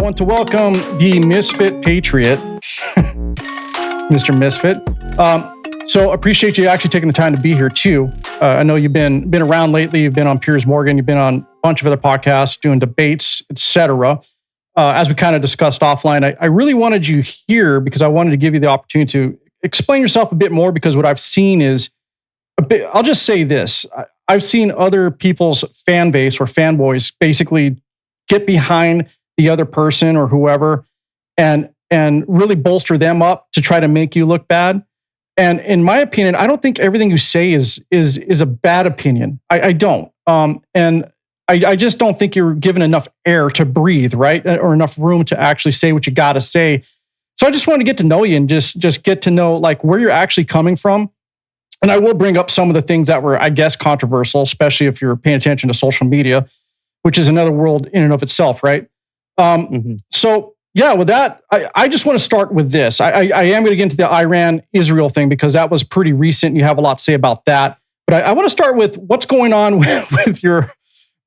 want to welcome the Misfit Patriot, Mr. Misfit. So appreciate you actually taking the time to be here too. I know you've been around lately. You've been on Piers Morgan. You've been on a bunch of other podcasts doing debates, etc. As we kind of discussed offline, I really wanted you here because I wanted to give you the opportunity to explain yourself a bit more, because what I've seen is a bit, I'll just say this. I've seen other people's fan base or fanboys basically get behind the other person or whoever and really bolster them up to try to make you look bad. And in my opinion, I don't think everything you say is a bad opinion. I don't. And I just don't think you're given enough air to breathe, right? Or enough room to actually say what you got to say. So I just want to get to know you and just get to know like where you're actually coming from. And I will bring up some of the things that were, I guess, controversial, especially if you're paying attention to social media, which is another world in and of itself, right? So yeah, with that, I just want to start with this. I am going to get into the Iran-Israel thing because that was pretty recent. You have a lot to say about that. But I want to start with what's going on with your,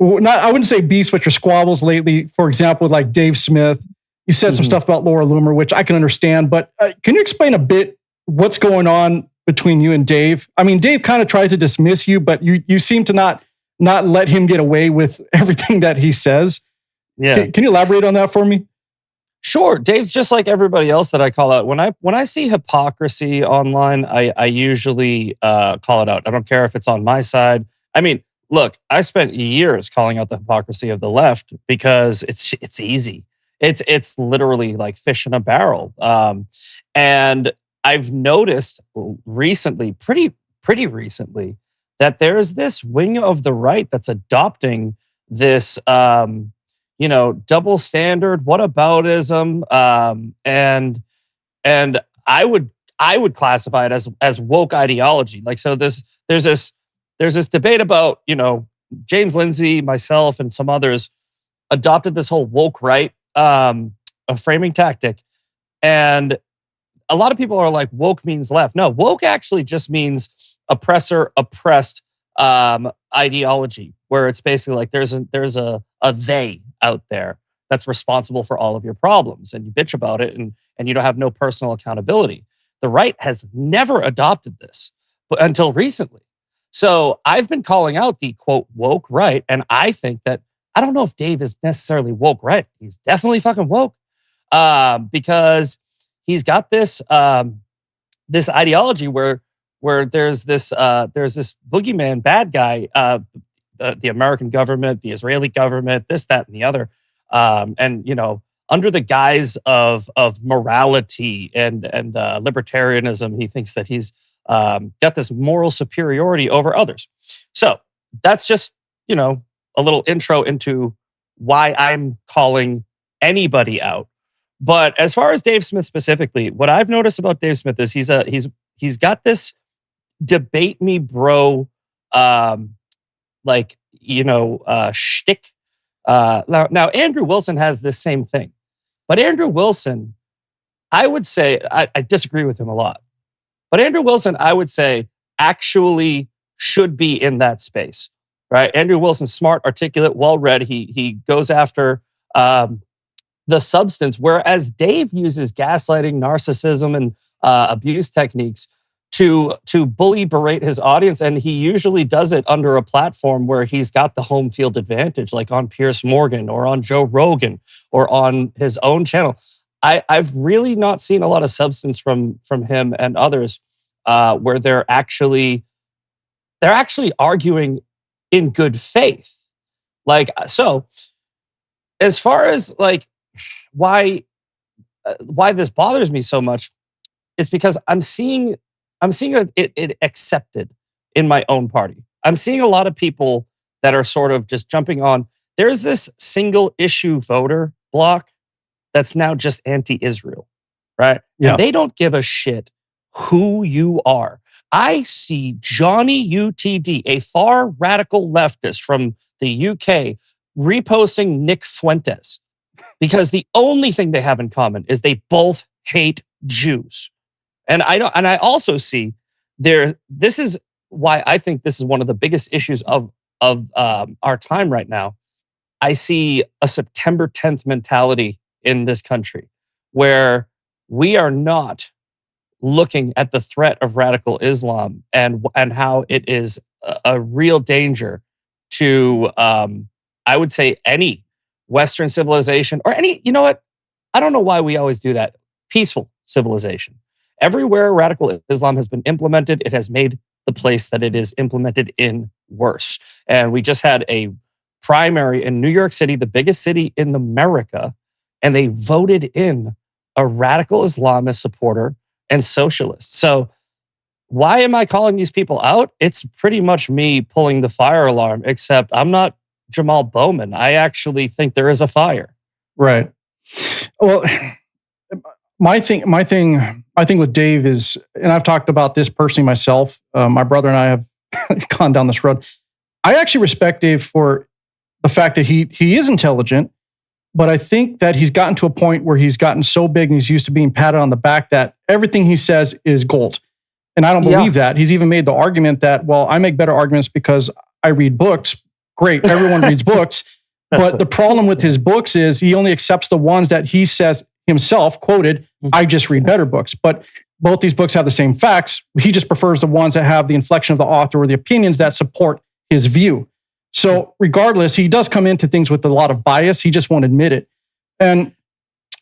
I wouldn't say beefs, but your squabbles lately. For example, with like Dave Smith. You said some stuff about Laura Loomer, which I can understand. But can you explain a bit what's going on between you and Dave? I mean, Dave kind of tries to dismiss you, but you seem to not let him get away with everything that he says. Yeah. Can you elaborate on that for me? Sure. Dave's just like everybody else that I call out. When I see hypocrisy online, I usually call it out. I don't care if it's on my side. I mean, look, I spent years calling out the hypocrisy of the left because it's easy. It's literally like fish in a barrel. And I've noticed recently, pretty recently, that there's this wing of the right that's adopting this, double standard, whataboutism, and I would classify it as woke ideology. Like, so there's this debate about, James Lindsay, myself, and some others adopted this whole woke right a framing tactic, and a lot of people are like, woke means left. No, woke actually just means oppressor oppressed ideology, where it's basically like there's a they out there that's responsible for all of your problems, and you bitch about it, and you don't have no personal accountability. The right has never adopted this, but until recently. So I've been calling out the quote woke right, and I think that I don't know if Dave is necessarily woke right. He's definitely fucking woke, because he's got this this ideology where there's this boogeyman bad guy, the American government, the Israeli government, this, that, and the other, and under the guise of morality and libertarianism, he thinks that he's got this moral superiority over others. So that's just a little intro into why I'm calling anybody out. But as far as Dave Smith specifically, what I've noticed about Dave Smith is he's got this debate me bro shtick. Now Andrew Wilson has this same thing. But Andrew Wilson, I would say, I disagree with him a lot. But Andrew Wilson, I would say, actually should be in that space. Right? Andrew Wilson's smart, articulate, well-read. He goes after the substance, whereas Dave uses gaslighting, narcissism, and abuse techniques to bully, berate his audience, and he usually does it under a platform where he's got the home field advantage, like on Piers Morgan or on Joe Rogan or on his own channel. I've really not seen a lot of substance from him and others where they're actually arguing in good faith. Like, so as far as like why this bothers me so much is because I'm seeing it accepted in my own party. I'm seeing a lot of people that are sort of just jumping on. There's this single issue voter block that's now just anti-Israel, right? Yeah. And they don't give a shit who you are. I see Johnny UTD, a far radical leftist from the UK, reposting Nick Fuentes because the only thing they have in common is they both hate Jews. And I also see this is why I think this is one of the biggest issues of our time right now. I see a September 10th mentality in this country where we are not looking at the threat of radical Islam and how it is a real danger to I would say any Western civilization or any, you know what? I don't know why we always do that. Peaceful civilization. Everywhere radical Islam has been implemented, it has made the place that it is implemented in worse. And we just had a primary in New York City, the biggest city in America, and they voted in a radical Islamist supporter and socialist. So why am I calling these people out? It's pretty much me pulling the fire alarm, except I'm not Jamal Bowman. I actually think there is a fire. Right. Well, my thing with Dave is, and I've talked about this personally myself. My brother and I have gone down this road. I actually respect Dave for the fact that he is intelligent, but I think that he's gotten to a point where he's gotten so big and he's used to being patted on the back that everything he says is gold. And I don't believe that. He's even made the argument that, well, I make better arguments because I read books. Great, everyone reads books. But the problem with his books is he only accepts the ones that he says himself, quoted, I just read better books. But both these books have the same facts. He just prefers the ones that have the inflection of the author or the opinions that support his view. So regardless, he does come into things with a lot of bias. He just won't admit it. And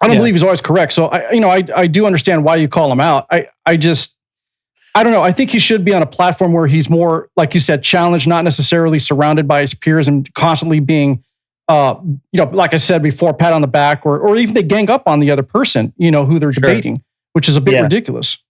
I don't believe he's always correct. So I do understand why you call him out. I don't know. I think he should be on a platform where he's more, like you said, challenged, not necessarily surrounded by his peers and constantly being, like I said before, pat on the back or even they gang up on the other person, who they're debating, which is a bit ridiculous.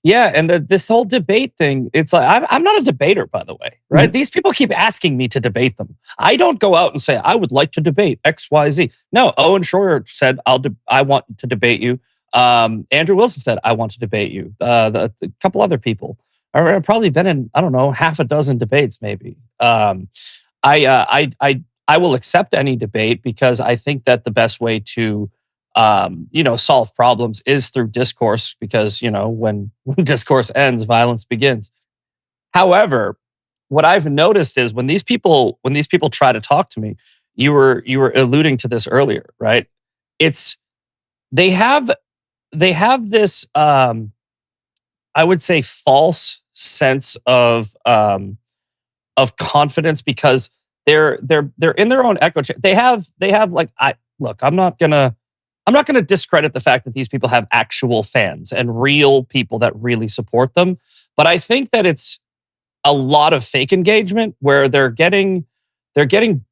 Yeah, and this whole debate thing, it's like, I'm not a debater, by the way, right? Mm-hmm. These people keep asking me to debate them. I don't go out and say, I would like to debate X, Y, Z. No, Owen Schroyer said, I want to debate you. Andrew Wilson said, I want to debate you. A couple other people. I've probably been in, I don't know, half a dozen debates, maybe. I will accept any debate because I think that the best way to solve problems is through discourse because, when discourse ends, violence begins. However, what I've noticed is when these people try to talk to me, you were alluding to this earlier, right? They have this, I would say, false sense of confidence because they're in their own echo chamber. They have like, I'm not gonna discredit the fact that these people have actual fans and real people that really support them. But I think that it's a lot of fake engagement where they're getting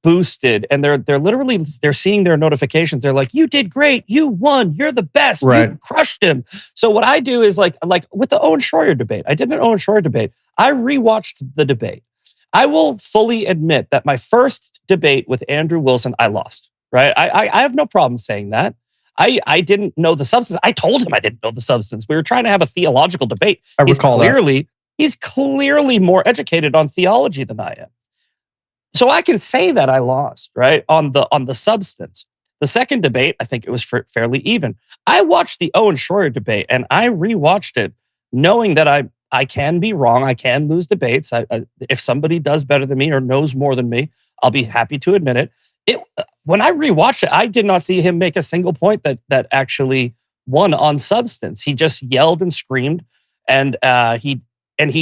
boosted and they're seeing their notifications. They're like, you did great. You won. You're the best. Right. You crushed him. So what I do is like with the Owen Schroyer debate, I did an Owen Schroyer debate. I rewatched the debate. I will fully admit that my first debate with Andrew Wilson, I lost, right? I have no problem saying that. I didn't know the substance. I told him I didn't know the substance. We were trying to have a theological debate. He's clearly more educated on theology than I am. So I can say that I lost, right? On the substance. The second debate, I think it was fairly even. I watched the Owen Schroyer debate and I rewatched it knowing that I can be wrong. I can lose debates. If somebody does better than me or knows more than me, I'll be happy to admit it. When I rewatched it, I did not see him make a single point that actually won on substance. He just yelled and screamed, and he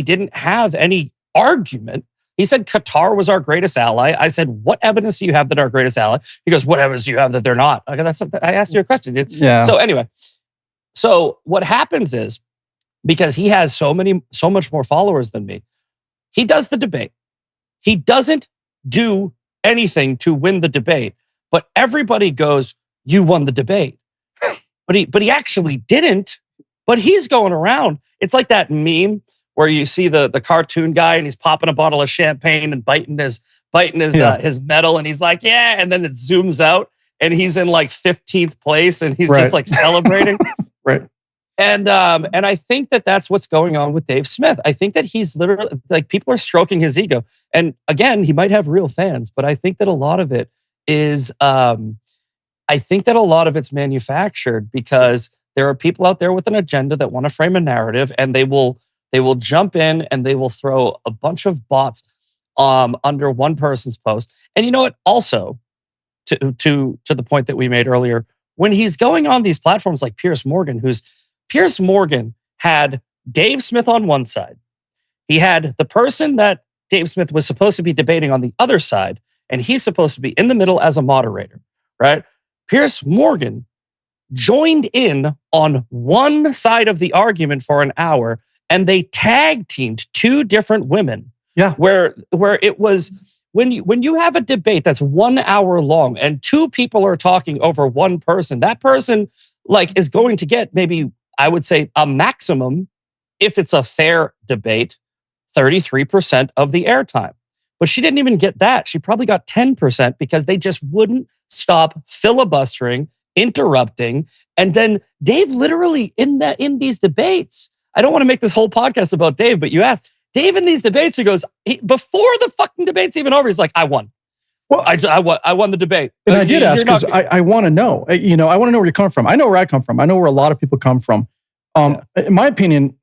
didn't have any argument. He said Qatar was our greatest ally. I said, "What evidence do you have that our greatest ally?" He goes, "What evidence do you have that they're not?" I asked you a question. Yeah. So anyway, so what happens is because he has so much more followers than me, he does the debate. He doesn't do anything to win the debate, but everybody goes, "You won the debate," but he actually didn't. But he's going around. It's like that meme where you see the cartoon guy and he's popping a bottle of champagne and biting his medal, and he's like, "Yeah," and then it zooms out and he's in like 15th place and he's just like celebrating, right? And I think that that's what's going on with Dave Smith. I think that he's literally like people are stroking his ego. And again, he might have real fans, but I think that a lot of it is, it's manufactured because there are people out there with an agenda that want to frame a narrative, and they will jump in and they will throw a bunch of bots under one person's post. And you know what? Also, to the point that we made earlier, when he's going on these platforms like Piers Morgan, Piers Morgan had Dave Smith on one side. He had the person that Dave Smith was supposed to be debating on the other side, and he's supposed to be in the middle as a moderator, right? Piers Morgan joined in on one side of the argument for an hour, and they tag teamed two different women. Yeah. Where it was when you have a debate that's 1 hour long and two people are talking over one person, that person like is going to get maybe, I would say, a maximum, if it's a fair debate, 33% of the airtime. But she didn't even get that. She probably got 10% because they just wouldn't stop filibustering, interrupting. And then Dave literally in these debates, I don't want to make this whole podcast about Dave, but you asked, Dave in these debates, he goes, before the fucking debate's even over, he's like, I won. Well, I won the debate. And I did ask because I want to know, I want to know where you come from. I know where I come from. I know where a lot of people come from. In my opinion,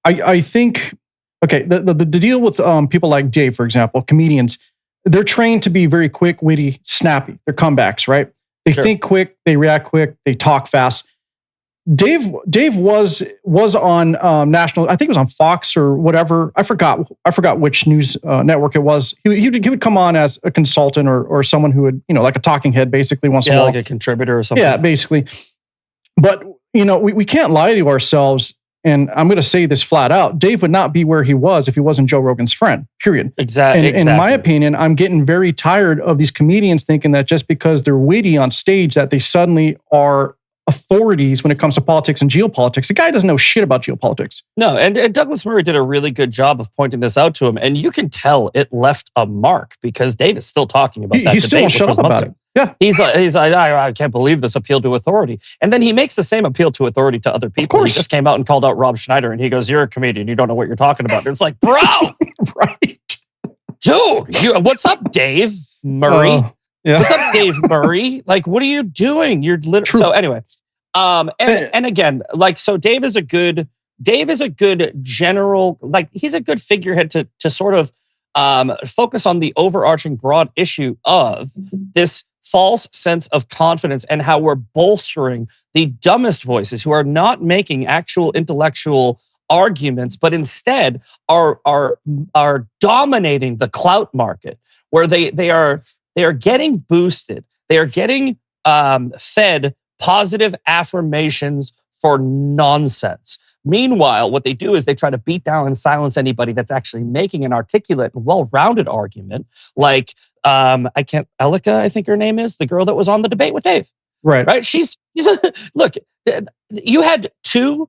I think, okay, the deal with people like Dave, for example, comedians, they're trained to be very quick, witty, snappy. They're comebacks, right? They think quick, they react quick, they talk fast. Dave was on national. I think it was on Fox or whatever. I forgot which news network it was. He would come on as a consultant or someone who would, like a talking head, basically once in a while, like a contributor or something. Yeah, basically. But we can't lie to ourselves. And I'm going to say this flat out: Dave would not be where he was if he wasn't Joe Rogan's friend. Period. Exactly. In my opinion, I'm getting very tired of these comedians thinking that just because they're witty on stage, that they suddenly are authorities when it comes to politics and geopolitics. The guy doesn't know shit about geopolitics. No, and Douglas Murray did a really good job of pointing this out to him, and you can tell it left a mark because Dave is still talking about that He still debate, won't shut up about it. Yeah, he's like, I can't believe this appeal to authority, and then he makes the same appeal to authority to other people. He just came out and called out Rob Schneider, and he goes, "You're a comedian, you don't know what you're talking about." And it's like, bro, right, dude, what's up, Dave Murray? What's up, Dave Murray? Like, what are you doing? You're literally so anyway. And again, like, so Dave is a good general, like he's a good figurehead to sort of focus on the overarching broad issue of this false sense of confidence and how we're bolstering the dumbest voices who are not making actual intellectual arguments, but instead are dominating the clout market, where they are getting boosted, they are getting fed positive affirmations for nonsense. Meanwhile, what they do is they try to beat down and silence anybody that's actually making an articulate and well-rounded argument. Like, Elika, I think her name is, the girl that was on the debate with Dave. Right? She's look, you had two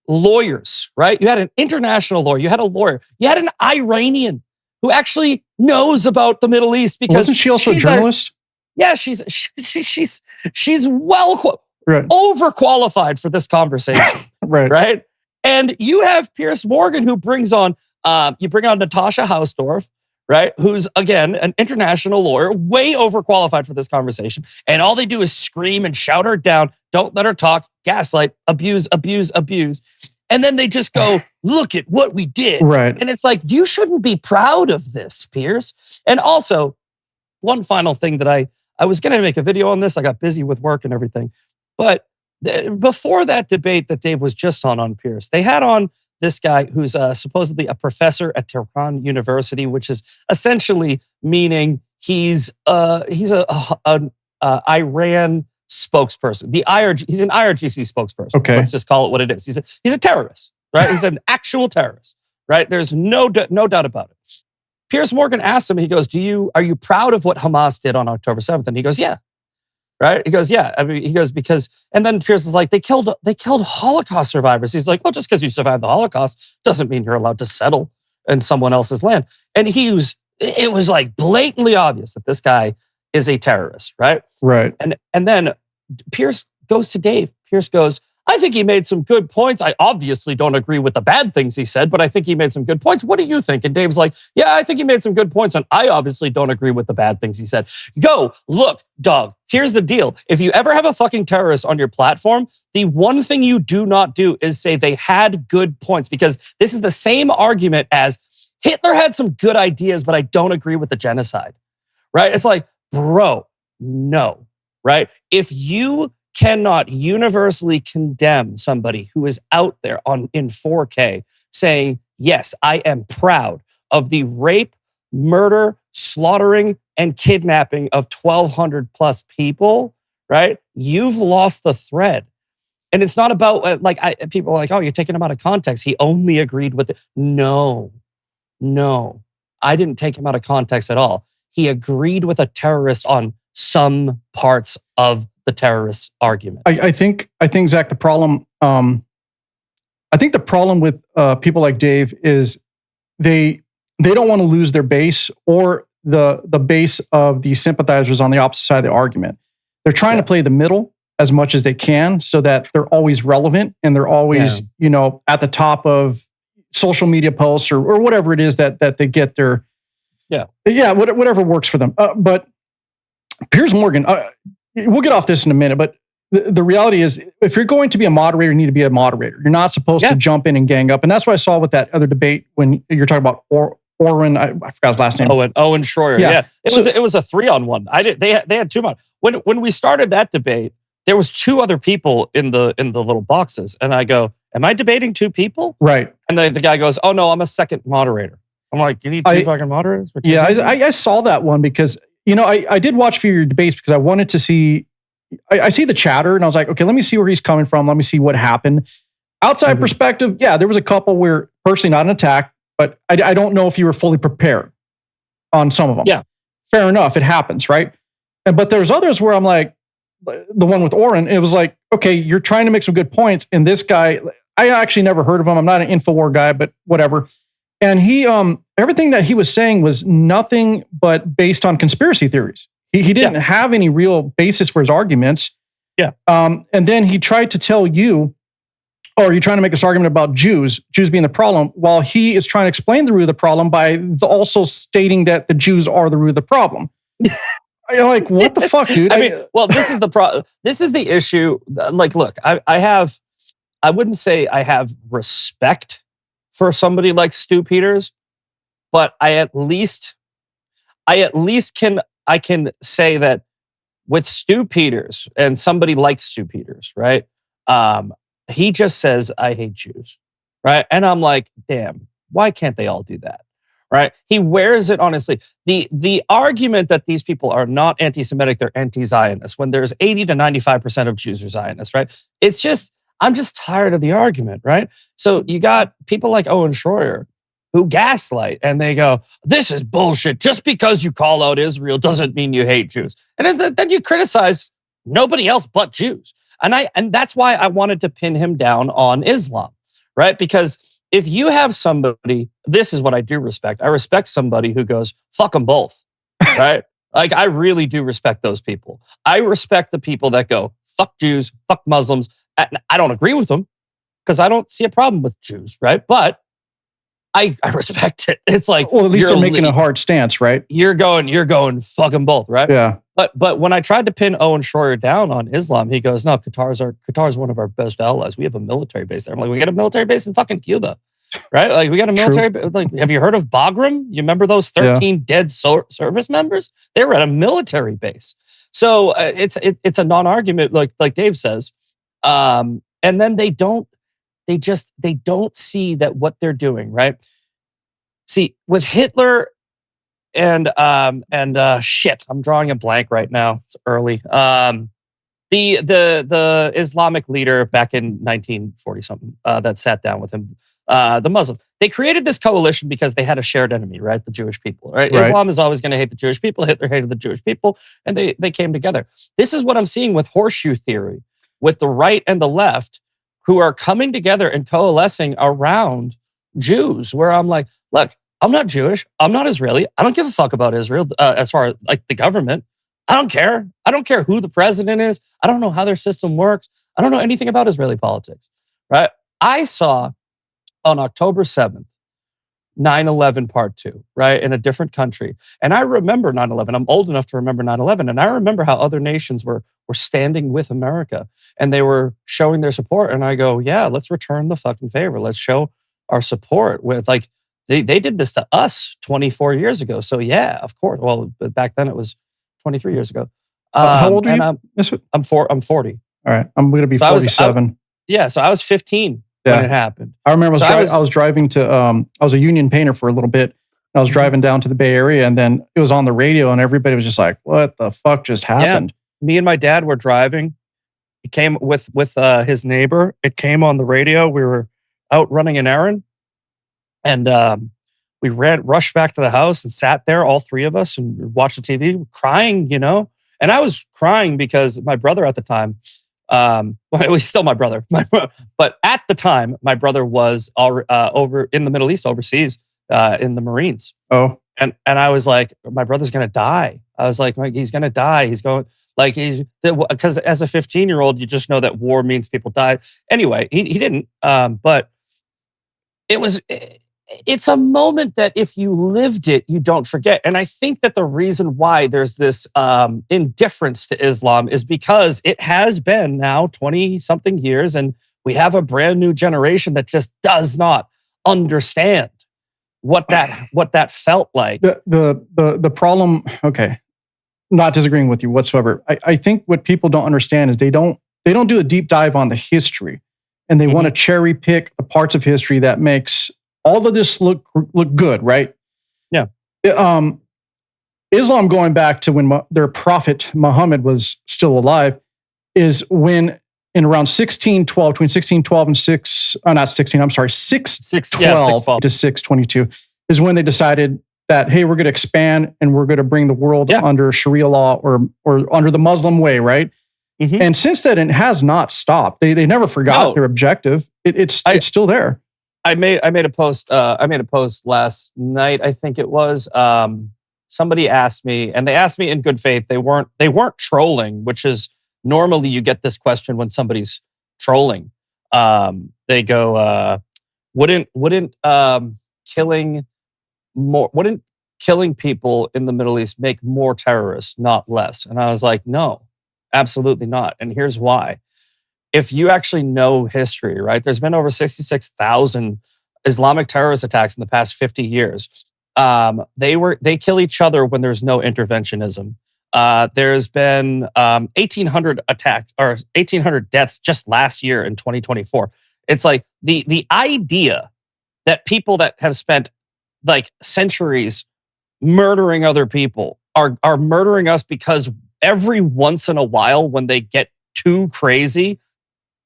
lawyers, right? You had an international lawyer. You had a lawyer. You had an Iranian who actually knows about the Middle East because wasn't she also a journalist? Yeah, she's overqualified for this conversation. Right. And you have Piers Morgan who brings on Natasha Hausdorff, right? Who's again an international lawyer, way overqualified for this conversation. And all they do is scream and shout her down. Don't let her talk, gaslight, abuse. And then they just go, look at what we did. Right. And it's like, you shouldn't be proud of this, Piers. And also, one final thing that I was going to make a video on this. I got busy with work and everything. But before that debate that Dave was just on Piers, they had on this guy who's supposedly a professor at Tehran University, which is essentially meaning he's a Iran spokesperson. He's an IRGC spokesperson. Okay. Let's just call it what it is. He's a terrorist, right? He's an actual terrorist, right? There's no doubt about it. Piers Morgan asked him, he goes, are you proud of what Hamas did on October 7th? And he goes, yeah. Right? He goes, yeah. I mean, he goes, because, and then Piers is like, they killed Holocaust survivors. He's like, well, just because you survived the Holocaust doesn't mean you're allowed to settle in someone else's land. And it was like blatantly obvious that this guy is a terrorist, right? Right. And then Piers goes to Dave. Piers goes, I think he made some good points. I obviously don't agree with the bad things he said, but I think he made some good points. What do you think? And Dave's like, yeah, I think he made some good points. And I obviously don't agree with the bad things he said. Go, look, dog, here's the deal. If you ever have a fucking terrorist on your platform, the one thing you do not do is say they had good points, because this is the same argument as Hitler had some good ideas, but I don't agree with the genocide, right? It's like, bro, no. right? If you cannot universally condemn somebody who is out there in 4K saying, yes, I am proud of the rape, murder, slaughtering, and kidnapping of 1,200 plus people, right? You've lost the thread. And it's not about people are like, oh, you're taking him out of context. He only agreed with it. No, I didn't take him out of context at all. He agreed with a terrorist on some parts of the terrorist argument. I think Zach, the problem, I think the problem with people like Dave is they don't want to lose their base or the base of the sympathizers on the opposite side of the argument. They're trying to play the middle as much as they can so that they're always relevant and they're always, at the top of social media posts or whatever it is that they get their, whatever works for them. But Piers Morgan, we'll get off this in a minute, but the reality is if you're going to be a moderator, you need to be a moderator. You're not supposed to jump in and gang up. And that's what I saw with that other debate when you're talking about Orwin, I forgot his last name. Owen Schroyer. Yeah. It was a 3-on-1. They had too much. When we started that debate, there was 2 other people in the little boxes. And I go, am I debating 2 people? Right. And the guy goes, oh no, I'm a second moderator. I'm like, you need 2 fucking moderators? I saw that one because, I did watch a few of your debates because I wanted to see, I see the chatter and I was like, okay, let me see where he's coming from. Let me see what happened. Outside perspective, there was a couple where personally not an attack, but I don't know if you were fully prepared on some of them. Yeah. Fair enough. It happens, right? But there's others where I'm like, the one with Orrin, it was like, okay, you're trying to make some good points. And this guy, I actually never heard of him. I'm not an InfoWar guy, but whatever. And he, everything that he was saying was nothing but based on conspiracy theories. He didn't have any real basis for his arguments. Yeah. And then he tried to tell you, or you're trying to make this argument about Jews being the problem, while he is trying to explain the root of the problem by also stating that the Jews are the root of the problem. You're like, what the fuck, dude? I mean, this is the problem. This is the issue. Like, look, I wouldn't say I have respect for somebody like Stu Peters, but I at least can say that with Stu Peters and somebody like Stu Peters, right? He just says, I hate Jews, right? And I'm like, damn, why can't they all do that? Right? He wears it honestly. The argument that these people are not anti-Semitic, they're anti-Zionist, when there's 80 to 95% of Jews are Zionists, right? It's just, I'm just tired of the argument, right? So you got people like Owen Schroyer who gaslight and they go, this is bullshit. Just because you call out Israel doesn't mean you hate Jews. And then you criticize nobody else but Jews. And that's why I wanted to pin him down on Islam, right? Because if you have somebody, this is what I do respect. I respect somebody who goes, fuck them both, right? Like, I really do respect those people. I respect the people that go, fuck Jews, fuck Muslims. I don't agree with them because I don't see a problem with Jews, right? But I respect it. It's like, well, at least they're making a hard stance, right? You're going, fuck them both, right? Yeah. But when I tried to pin Owen Schroyer down on Islam, he goes, no, Qatar's one of our best allies. We have a military base there. I'm like, we got a military base in fucking Cuba, right? Like, we got a military base. Like, have you heard of Bagram? You remember those 13 dead service members? They were at a military base. So it's a non-argument, like Dave says. And then they don't see that what they're doing, right? See, with Hitler and shit, I'm drawing a blank right now. It's early. The Islamic leader back in 1940 something that sat down with him, the Muslim. They created this coalition because they had a shared enemy, right? The Jewish people, right? Islam is always going to hate the Jewish people. Hitler hated the Jewish people, and they came together. This is what I'm seeing with horseshoe theory, with the right and the left, who are coming together and coalescing around Jews, where I'm like, look, I'm not Jewish. I'm not Israeli. I don't give a fuck about Israel as far as like the government. I don't care. I don't care who the president is. I don't know how their system works. I don't know anything about Israeli politics, right? I saw on October 7th, 9/11 part 2, right? In a different country. And I remember 9/11. I'm old enough to remember 9/11. And I remember how other nations were standing with America and they were showing their support. And I go, yeah, let's return the fucking favor. Let's show our support with, like, they did this to us 24 years ago. So yeah, of course. Well, back then it was 23 years ago. How old are and you? Misfit? I'm 40. All right. I'm going to be So 47. So I was 15 when it happened. I remember So I was driving to, I was a union painter for a little bit. I was driving down to the Bay Area, and then it was on the radio, and everybody was just like, what the fuck just happened? Yeah. Me and my dad were driving. It came with his neighbor. It came on the radio. We were out running an errand, and we rushed back to the house and sat there, all three of us, and watched the TV, crying, you know. And I was crying because my brother at the time, well, he's still my brother, but at the time, my brother was over in the Middle East, overseas, in the Marines. Oh. And I was like, my brother's going to die. I was like, he's going to die. He's going, like, because as a 15-year-old, you just know that war means people die. Anyway, he didn't. But it's a moment that if you lived it, you don't forget. And I think that the reason why there's this indifference to Islam is because it has been now 20 something years, and we have a brand new generation that just does not understand what that felt like. The problem, okay, not disagreeing with you whatsoever. I think what people don't understand is they don't do a deep dive on the history, and they want to cherry pick the parts of history that makes all of this look good, right? Yeah. Islam, going back to when their prophet Muhammad was still alive, is when in around 1612, between 1612 and 612 to 622, is when they decided that, hey, we're going to expand and we're going to bring the world under Sharia law or under the Muslim way, right? And since then, it has not stopped. They never forgot their objective. It's still there. I made a post. I made a post last night. I think it was. Somebody asked me, and they asked me in good faith. They weren't trolling, which is normally you get this question when somebody's trolling. They go, wouldn't killing people in the Middle East make more terrorists, not less? And I was like, no, absolutely not. And here's why. If you actually know history, right? There's been over 66,000 Islamic terrorist attacks in the past 50 years. They kill each other when there's no interventionism. There's been 1,800 attacks or 1,800 deaths just last year in 2024. It's like the idea that people that have spent like centuries murdering other people are murdering us because every once in a while, when they get too crazy,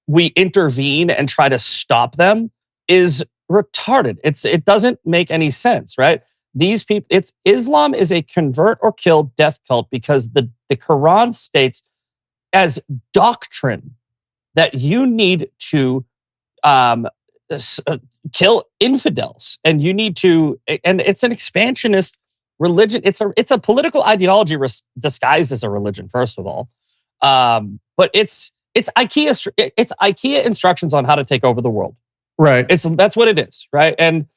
we intervene and try to stop them is retarded. It doesn't make any sense, right? These people, Islam is a convert or kill death cult because the Quran states as doctrine that you need to kill infidels, and you need to, and it's an expansionist religion. It's a political ideology disguised as a religion, first of all. But it's IKEA instructions on how to take over the world. Right. That's what it is, right? And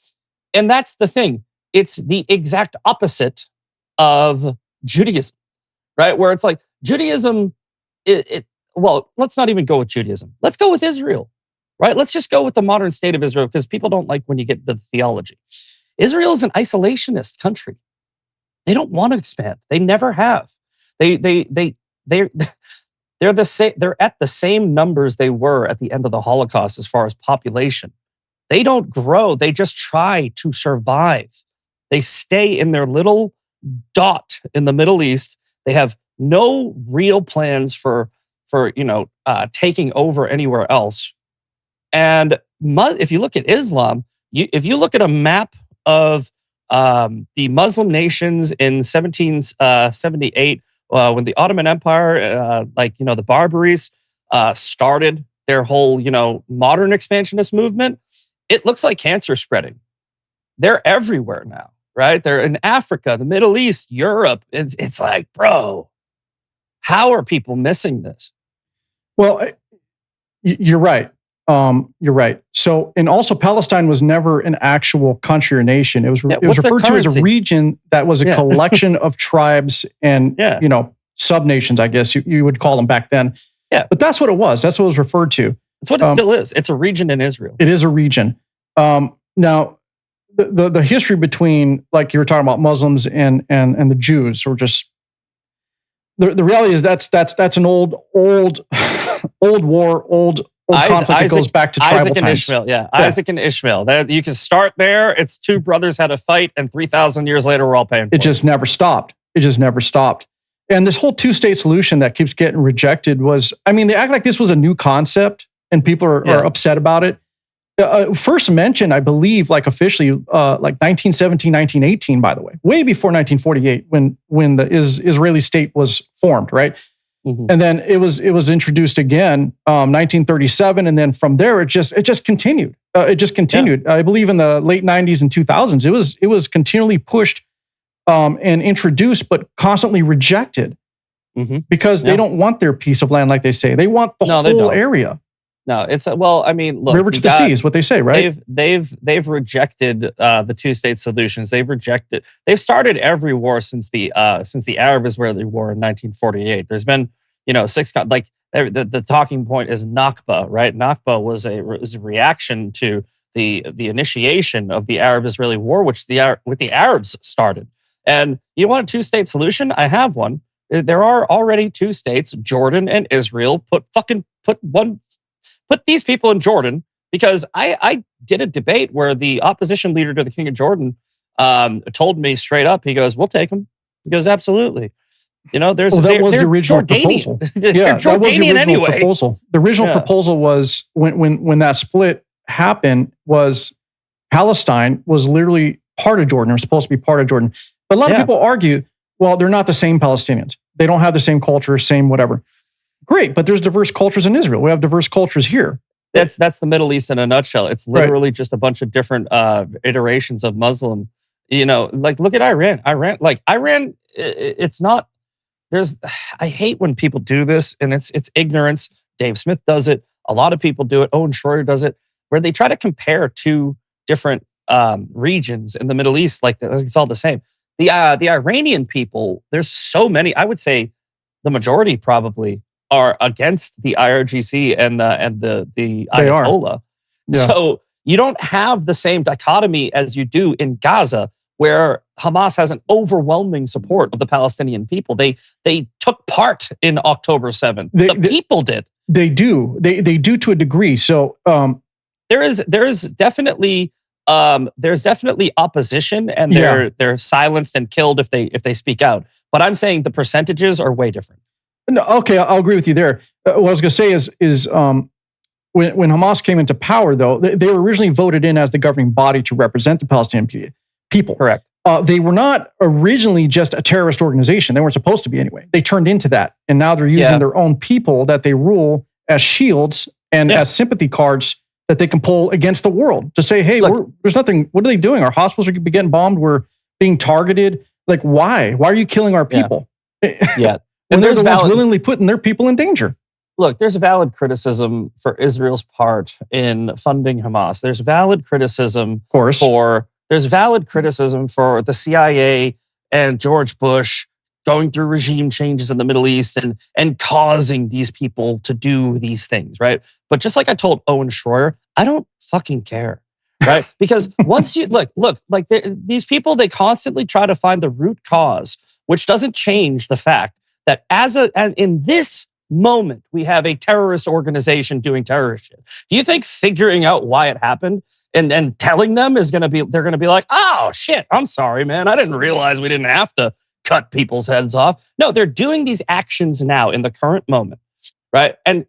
that's the thing. It's the exact opposite of Judaism, right? Where it's like Judaism, well, let's not even go with Judaism. Let's go with Israel, right? Let's just go with the modern state of Israel, because people don't like when you get the theology. Israel is an isolationist country. They don't want to expand. They never have. They're the same. They're at the same numbers they were at the end of the Holocaust as far as population. They don't grow. They just try to survive. They stay in their little dot in the Middle East. They have no real plans for taking over anywhere else. And if you look at Islam, if you look at a map of the Muslim nations in 1778. When the Ottoman Empire, the Barbaries, started their whole, modern expansionist movement, it looks like cancer spreading. They're everywhere now, right? They're in Africa, the Middle East, Europe. It's like, bro, how are people missing this? Well, you're right. You're right. So, and also Palestine was never an actual country or nation. It was referred to as a region that was a collection of tribes and, sub-nations, I guess you would call them back then. Yeah. But that's what it was. That's what it was referred to. That's what it still is. It's a region in Israel. It is a region. Now, the history between, like you were talking about, Muslims and the Jews, or just the reality is that's an old war, old conflict that goes back to tribal Isaac and times. Ishmael, Isaac and Ishmael. You can start there. It's two brothers had a fight, and 3,000 years later, we're all paying for it. It just never stopped. And this whole two-state solution that keeps getting rejected was, I mean, they act like this was a new concept, and people are upset about it. First mentioned, I believe, like officially, like 1917, 1918, by the way, way before 1948, when the Israeli state was formed, right? Mm-hmm. And then it was introduced again, 1937, and then from there it just continued. I believe in the late 90s and 2000s, it was continually pushed and introduced, but constantly rejected because they don't want their piece of land, like they say. They want the whole area. No, it's well. I mean, look, river to the sea is what they say, right? They've rejected the two-state solutions. They've started every war since the Arab-Israeli War in 1948. There's been the talking point is Nakba, right? Nakba was a reaction to the initiation of the Arab-Israeli War, which the Arabs started. And you want a two-state solution? I have one. There are already two states, Jordan and Israel. Put these people in Jordan, because I did a debate where the opposition leader to the king of Jordan told me straight up, he goes, "We'll take them." He goes, "Absolutely." You know, that was the original proposal. They're Jordanian anyway. Proposal. The original proposal was when that split happened, was Palestine was literally part of Jordan. It was supposed to be part of Jordan. But a lot of people argue, well, they're not the same Palestinians. They don't have the same culture, same whatever. Great, but there's diverse cultures in Israel. We have diverse cultures here. That's the Middle East in a nutshell. It's literally just a bunch of different iterations of Muslim. You know, like look at Iran. Iran. It's not. I hate when people do this, and it's ignorance. Dave Smith does it. A lot of people do it. Owen Schroyer does it, where they try to compare two different regions in the Middle East, like it's all the same. The Iranian people, there's so many. I would say the majority probably are against the IRGC and the Ayatollah. Yeah. So you don't have the same dichotomy as you do in Gaza, where Hamas has an overwhelming support of the Palestinian people. They took part in October 7th. The people did. They do. They do to a degree. So there is definitely opposition, and they're silenced and killed if they speak out. But I'm saying the percentages are way different. No, okay, I'll agree with you there. What I was going to say is when Hamas came into power, though, they were originally voted in as the governing body to represent the Palestinian people. Correct. They were not originally just a terrorist organization. They weren't supposed to be anyway. They turned into that, and now they're using their own people that they rule as shields and as sympathy cards that they can pull against the world to say, hey, there's nothing. What are they doing? Our hospitals are getting bombed. We're being targeted. Like, why? Why are you killing our people? Yeah. And they're the ones willingly putting their people in danger. Look, there's valid criticism for Israel's part in funding Hamas. There's valid criticism for the CIA and George Bush going through regime changes in the Middle East and causing these people to do these things, right? But just like I told Owen Schroyer, I don't fucking care, right? Because once you look, like these people, they constantly try to find the root cause, which doesn't change the fact that in this moment, we have a terrorist organization doing terrorist shit. Do you think figuring out why it happened and telling them they're going to be like, oh shit, I'm sorry, man. I didn't realize we didn't have to cut people's heads off. No, they're doing these actions now in the current moment, right? And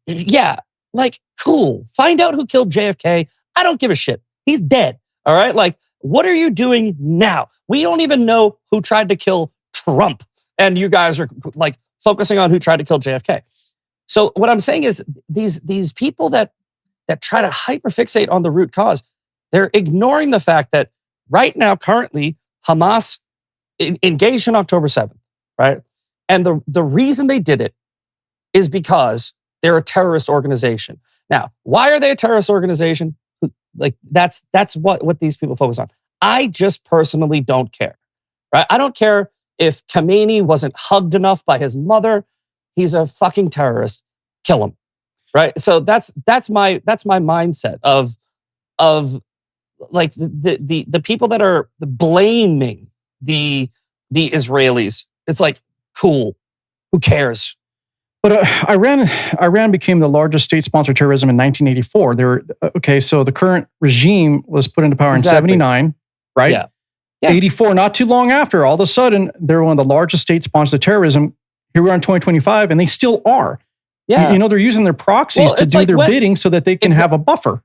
yeah, like, cool. Find out who killed JFK. I don't give a shit. He's dead. All right. Like, what are you doing now? We don't even know who tried to kill Trump. And you guys are like focusing on who tried to kill JFK. So what I'm saying is these people that try to hyperfixate on the root cause, they're ignoring the fact that right now, currently, Hamas engaged in October 7th, right? And the reason they did it is because they're a terrorist organization. Now, why are they a terrorist organization? Like that's what these people focus on. I just personally don't care, right? I don't care if Khamenei wasn't hugged enough by his mother. He's a fucking terrorist. Kill him, right? So that's my mindset of like the people that are blaming the Israelis. It's like, cool. Who cares? But Iran became the largest state-sponsored terrorism in 1984. So the current regime was put into power in 79, right? Yeah. 84, not too long after, all of a sudden, they're one of the largest state-sponsored terrorism. Here we are in 2025, and they still are. Yeah. They're using their proxies to do their bidding so that they can have a buffer.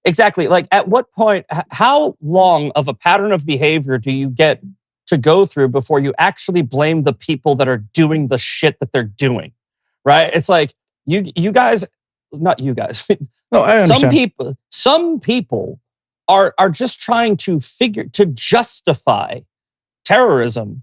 Exactly. Like, at what point, how long of a pattern of behavior do you get to go through before you actually blame the people that are doing the shit that they're doing? Right? It's like, you guys, not you guys. No, I understand. Some people are just trying to justify terrorism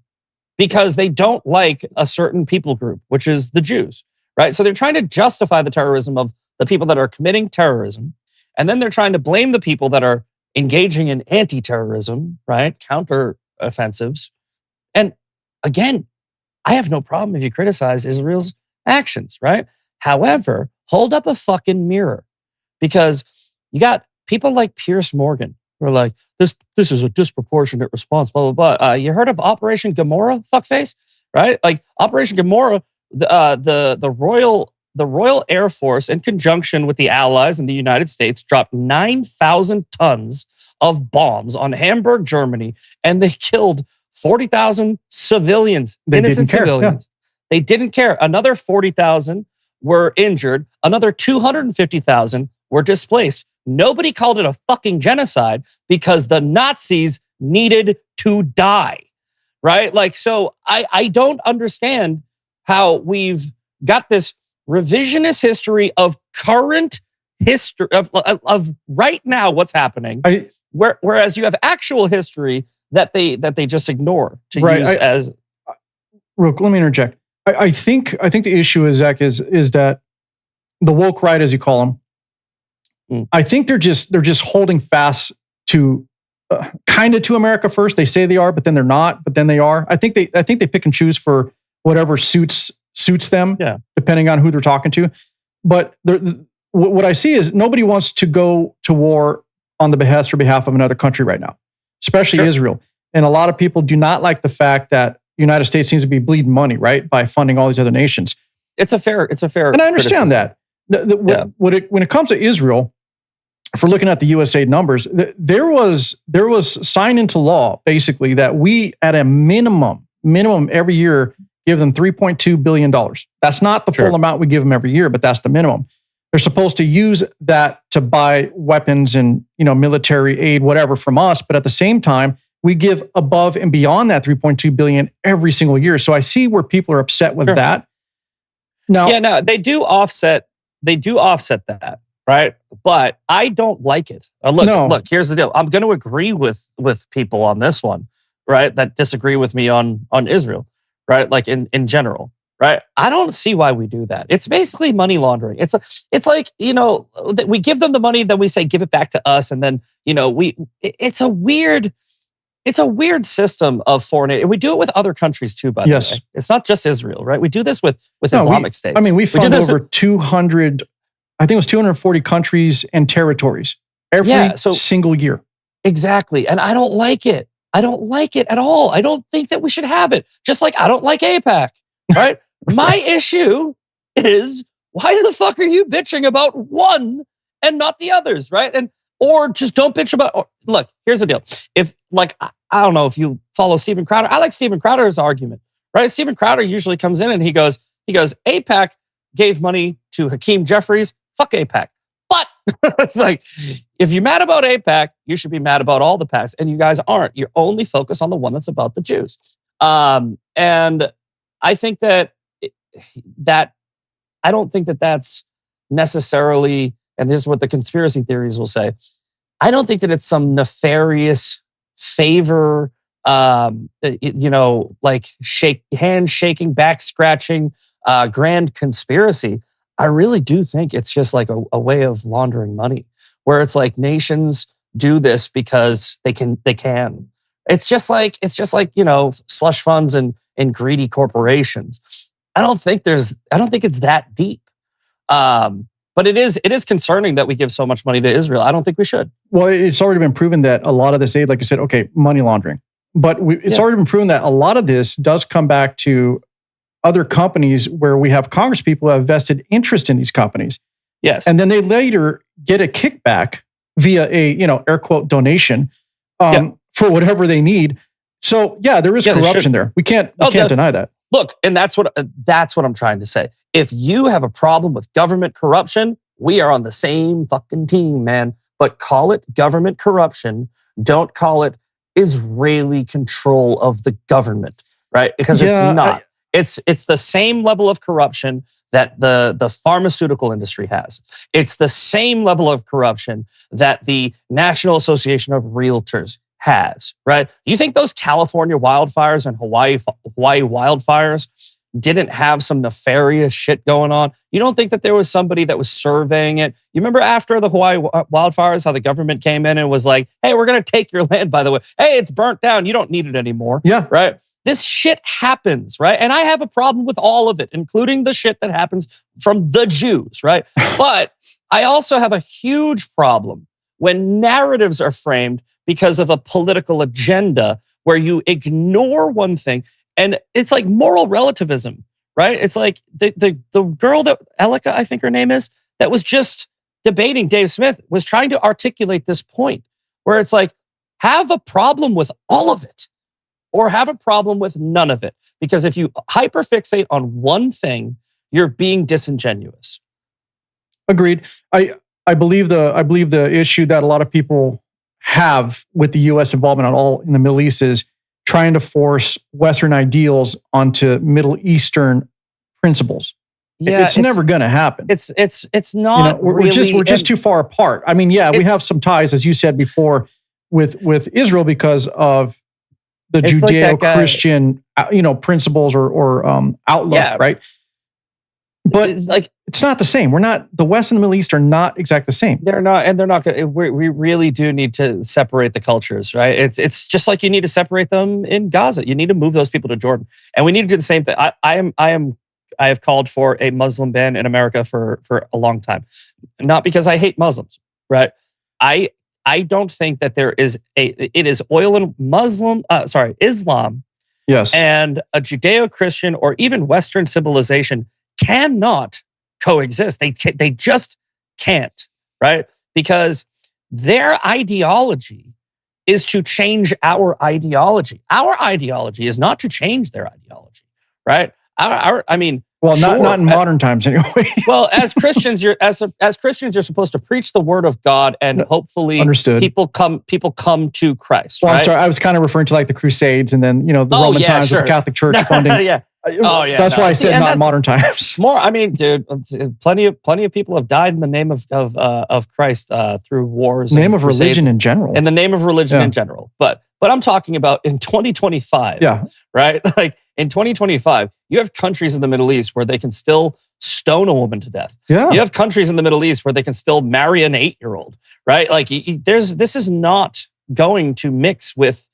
because they don't like a certain people group, which is the Jews, right? So they're trying to justify the terrorism of the people that are committing terrorism. And then they're trying to blame the people that are engaging in anti-terrorism, right? Counter offensives. And again, I have no problem if you criticize Israel's actions, right? However, hold up a fucking mirror, because you got people like Piers Morgan who are like, this is a disproportionate response, blah, blah, blah. You heard of Operation Gomorrah, fuckface? Right? Like, Operation Gomorrah, the Royal Air Force, in conjunction with the Allies in the United States, dropped 9,000 tons of bombs on Hamburg, Germany, and they killed 40,000 civilians, innocent civilians. They didn't care. Another 40,000 were injured. Another 250,000 were displaced. Nobody called it a fucking genocide because the Nazis needed to die, right? Like, so I don't understand how we've got this revisionist history of current history of right now what's happening, whereas you have actual history that they just ignore to use as. Rook, let me interject. I think the issue is, Zach, is that the woke right, as you call them, I think they're just holding fast to kind of to America first. They say they are, but then they're not. But then they are. I think they pick and choose for whatever suits them, depending on who they're talking to. But what I see is nobody wants to go to war on the behest or behalf of another country right now, especially Israel. And a lot of people do not like the fact that the United States seems to be bleeding money, right, by funding all these other nations. It's a fair. And I understand that. When it comes to Israel, if we're looking at the USA numbers, there was signed into law basically that we, at a minimum every year, give them $3.2 billion. That's not the full amount we give them every year, but that's the minimum. They're supposed to use that to buy weapons and military aid, whatever, from us. But at the same time, we give above and beyond that $3.2 billion every single year. So I see where people are upset with that. Now, they do offset that, right? But I don't like it. Look, here's the deal. I'm going to agree with people on this one, right? That disagree with me on Israel, right? Like in general, right? I don't see why we do that. It's basically money laundering. It's like, we give them the money, then we say, give it back to us. And then, it's a weird system of foreign aid. And we do it with other countries too, by the way. It's not just Israel, right? We do this with Islamic states. I mean, we fund over 200, I think it was 240 countries and territories every single year. Exactly. And I don't like it. I don't like it at all. I don't think that we should have it. Just like I don't like AIPAC, right? My issue is, why the fuck are you bitching about one and not the others, right? Or just don't bitch about. Look, here's the deal. If, like, I don't know if you follow Steven Crowder. I like Steven Crowder's argument, right? Steven Crowder usually comes in and he goes, AIPAC gave money to Hakeem Jeffries. Fuck AIPAC. But it's like, if you're mad about AIPAC, you should be mad about all the PACs, and you guys aren't. You're only focused on the one that's about the Jews. And I think that I don't think that that's necessarily. And this is what the conspiracy theories will say. I don't think that it's some nefarious favor, like handshaking, back scratching, grand conspiracy. I really do think it's just like a way of laundering money, where it's like nations do this because they can. It's just like slush funds and greedy corporations. I don't think it's that deep. But it is concerning that we give so much money to Israel. I don't think we should. Well, it's already been proven that a lot of this aid, like you said, okay, money laundering. But it's already been proven that a lot of this does come back to other companies where we have Congress people who have vested interest in these companies. Yes. And then they later get a kickback via a, air quote donation for whatever they need. So yeah, there is corruption there. We can't deny that. Look, and that's what I'm trying to say. If you have a problem with government corruption, we are on the same fucking team, man. But call it government corruption. Don't call it Israeli control of the government, right? Because it's not. It's the same level of corruption that the pharmaceutical industry has. It's the same level of corruption that the National Association of Realtors has, right? You think those California wildfires and Hawaii wildfires didn't have some nefarious shit going on? You don't think that there was somebody that was surveying it? You remember after the Hawaii wildfires, how the government came in and was like, hey, we're going to take your land, by the way. Hey, it's burnt down. You don't need it anymore. Yeah. Right? This shit happens, right? And I have a problem with all of it, including the shit that happens from the Jews, right? But I also have a huge problem when narratives are framed because of a political agenda where you ignore one thing. And it's like moral relativism, right? It's like the girl that Elika, I think her name is, that was just debating Dave Smith, was trying to articulate this point where it's like, have a problem with all of it or have a problem with none of it. Because if you hyperfixate on one thing, you're being disingenuous. Agreed. I believe the issue that a lot of people have with the U.S. involvement in the Middle East is trying to force Western ideals onto Middle Eastern principles. Yeah, it's never going to happen. It's not. We're just too far apart. I mean, we have some ties, as you said before, with Israel because of the Judeo-Christian, principles or outlook, right? But it's not the same. The West and the Middle East are not exactly the same. They're not, and they're not good. We really do need to separate the cultures, right? It's just like you need to separate them in Gaza. You need to move those people to Jordan, and we need to do the same thing. I have called for a Muslim ban in America for a long time, not because I hate Muslims, right? I don't think that it is oil and Islam, yes, and a Judeo-Christian or even Western civilization cannot coexist. They just can't, right? Because their ideology is to change our ideology. Our ideology is not to change their ideology, right? Not in modern times anyway. Well, as Christians, you're supposed to preach the word of God, and hopefully, understood, people come to Christ. Well, right? I'm sorry, I was kind of referring to like the Crusades, and then the Roman times with the Catholic Church funding. Yeah. That's why I said not modern times. More, I mean, dude, plenty of people have died in the name of Christ through wars. In the name of religion in general. In the name of religion in general. But I'm talking about in 2025. Yeah. Right? Like in 2025, you have countries in the Middle East where they can still stone a woman to death. Yeah. You have countries in the Middle East where they can still marry an 8-year-old. Right? Like this is not going to mix with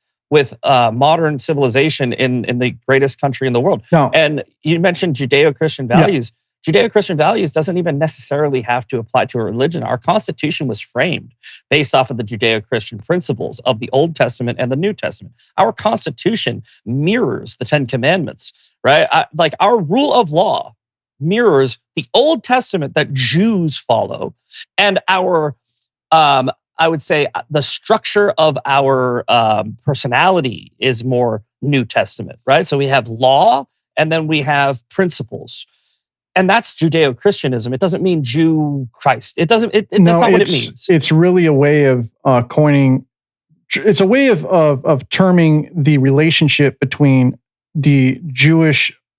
modern civilization in the greatest country in the world. No. And you mentioned Judeo-Christian values. Judeo-Christian values doesn't even necessarily have to apply to a religion. Our Constitution was framed based off of the Judeo-Christian principles of the Old Testament and the New Testament. Our Constitution mirrors the 10 Commandments, right? Like our rule of law mirrors the Old Testament that Jews follow, and our I would say the structure of our personality is more New Testament, right? So we have law and then we have principles. And that's Judeo-Christianism. It doesn't mean Jew Christ. That's not what it means. It's really a way of coining. It's a way of terming the relationship between the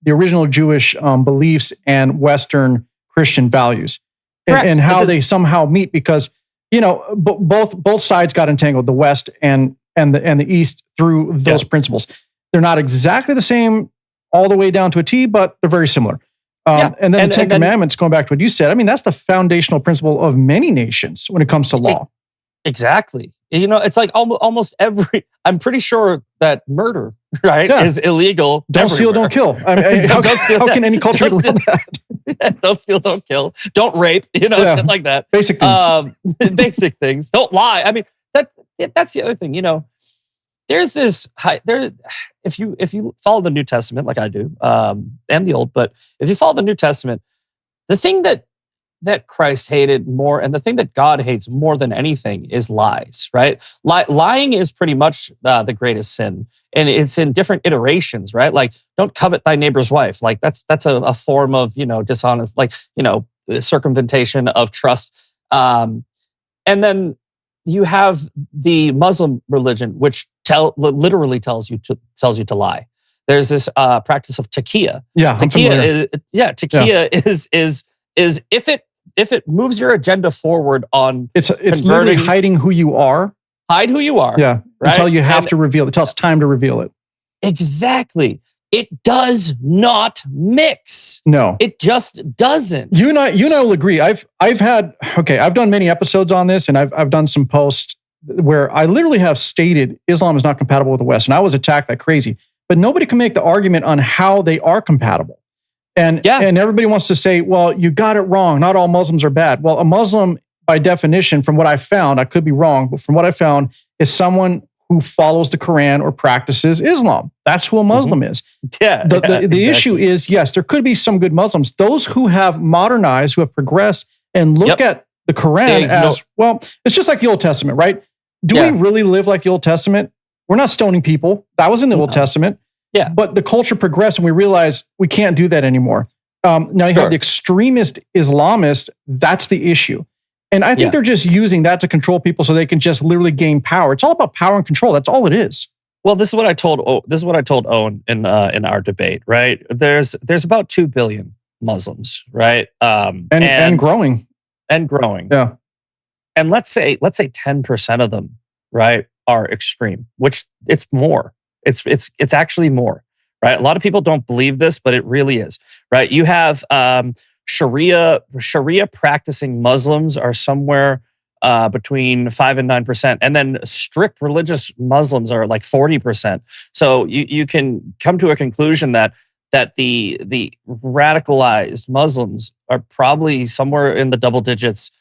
original Jewish beliefs and Western Christian values, and how they somehow meet, because both sides got entangled, the West and the East, through those principles. They're not exactly the same all the way down to a T, but they're very similar. And then the Ten Commandments, going back to what you said, I mean, that's the foundational principle of many nations when it comes to law. Exactly. It's like almost every, I'm pretty sure that murder, right, is illegal. Don't steal, don't kill. I mean, how can any culture do that? Don't steal, don't kill. Don't rape, shit like that. Basic things. Basic things. Don't lie. I mean, that's the other thing, there's this if you follow the New Testament like I do, and the Old, but if you follow the New Testament, the thing that Christ hated more, and the thing that God hates more than anything, is lies. Right? Lying is pretty much the greatest sin, and it's in different iterations. Right? Like, don't covet thy neighbor's wife. Like that's a form of dishonest, like circumvention of trust. And then you have the Muslim religion, which literally tells you to lie. There's this practice of taqiyya. Yeah, Taqiyya is if it moves your agenda forward on it's literally hiding who you are. Hide who you are. Yeah, right? Until you have to reveal it. Until it's time to reveal it. Exactly. It does not mix. No, it just doesn't. You and I will agree. I've done many episodes on this, and I've done some posts where I literally have stated Islam is not compatible with the West, and I was attacked like crazy. But nobody can make the argument on how they are compatible. And everybody wants to say, well, you got it wrong. Not all Muslims are bad. Well, a Muslim, by definition, from what I found, I could be wrong, but from what I found, is someone who follows the Quran or practices Islam. That's who a Muslim is. Yeah. The exactly. issue is, yes, there could be some good Muslims. Those who have modernized, who have progressed, and look at the Quran as, well, it's just like the Old Testament, right? Do we really live like the Old Testament? We're not stoning people. That was in the Old Testament. Yeah. But the culture progressed and we realized we can't do that anymore. Now you have the extremist Islamists. That's the issue. And I think they're just using that to control people so they can just literally gain power. It's all about power and control. That's all it is. Well, this is what I told Owen in our debate, right? There's about 2 billion Muslims, right? And growing. And growing. Yeah. And let's say 10% of them, right, are extreme, which it's more. It's actually more, right? A lot of people don't believe this, but it really is, right? You have Sharia practicing Muslims are somewhere between 5 and 9%, and then strict religious Muslims are like 40%. So you can come to a conclusion that the radicalized Muslims are probably somewhere in the double digits,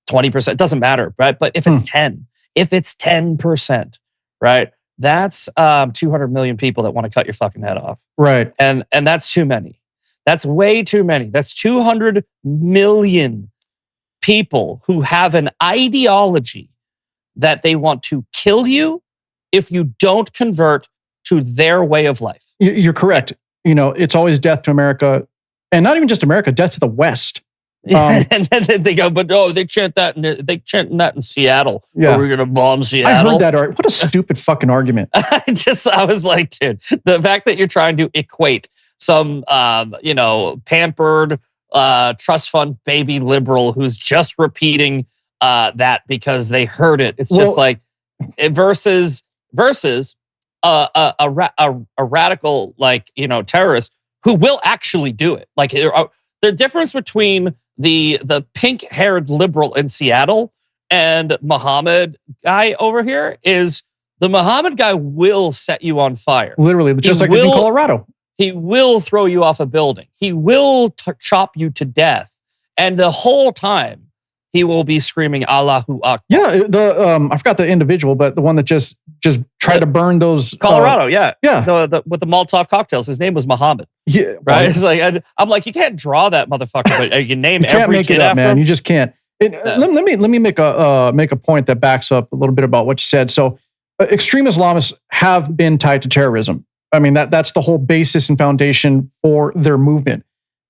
20%. It doesn't matter, right? But if it's 10%, right? That's 200 million people that want to cut your fucking head off. Right. And that's too many. That's way too many. That's 200 million people who have an ideology that they want to kill you if you don't convert to their way of life. You're correct. It's always death to America, and not even just America, death to the West. And then they go, but they chant that in Seattle. Yeah. We're gonna bomb Seattle. I heard that. What a stupid fucking argument. I was like, dude, the fact that you're trying to equate some pampered trust fund baby liberal who's just repeating that because they heard it. It's just like versus a radical terrorist who will actually do it. Like the difference between the pink-haired liberal in Seattle and Muhammad guy over here is the Muhammad guy will set you on fire. Literally, just like in Colorado. He will throw you off a building. He will chop you to death. And the whole time, he will be screaming Allahu Akbar. Yeah, I forgot the individual, but the one that just tried to burn those Colorado. Yeah. With the Molotov cocktails. His name was Muhammad. Yeah, right. It's like I'm like, you can't draw that motherfucker, but you name every kid after him. You just can't. Let me make a point that backs up a little bit about what you said. So, extreme Islamists have been tied to terrorism. I mean that's the whole basis and foundation for their movement.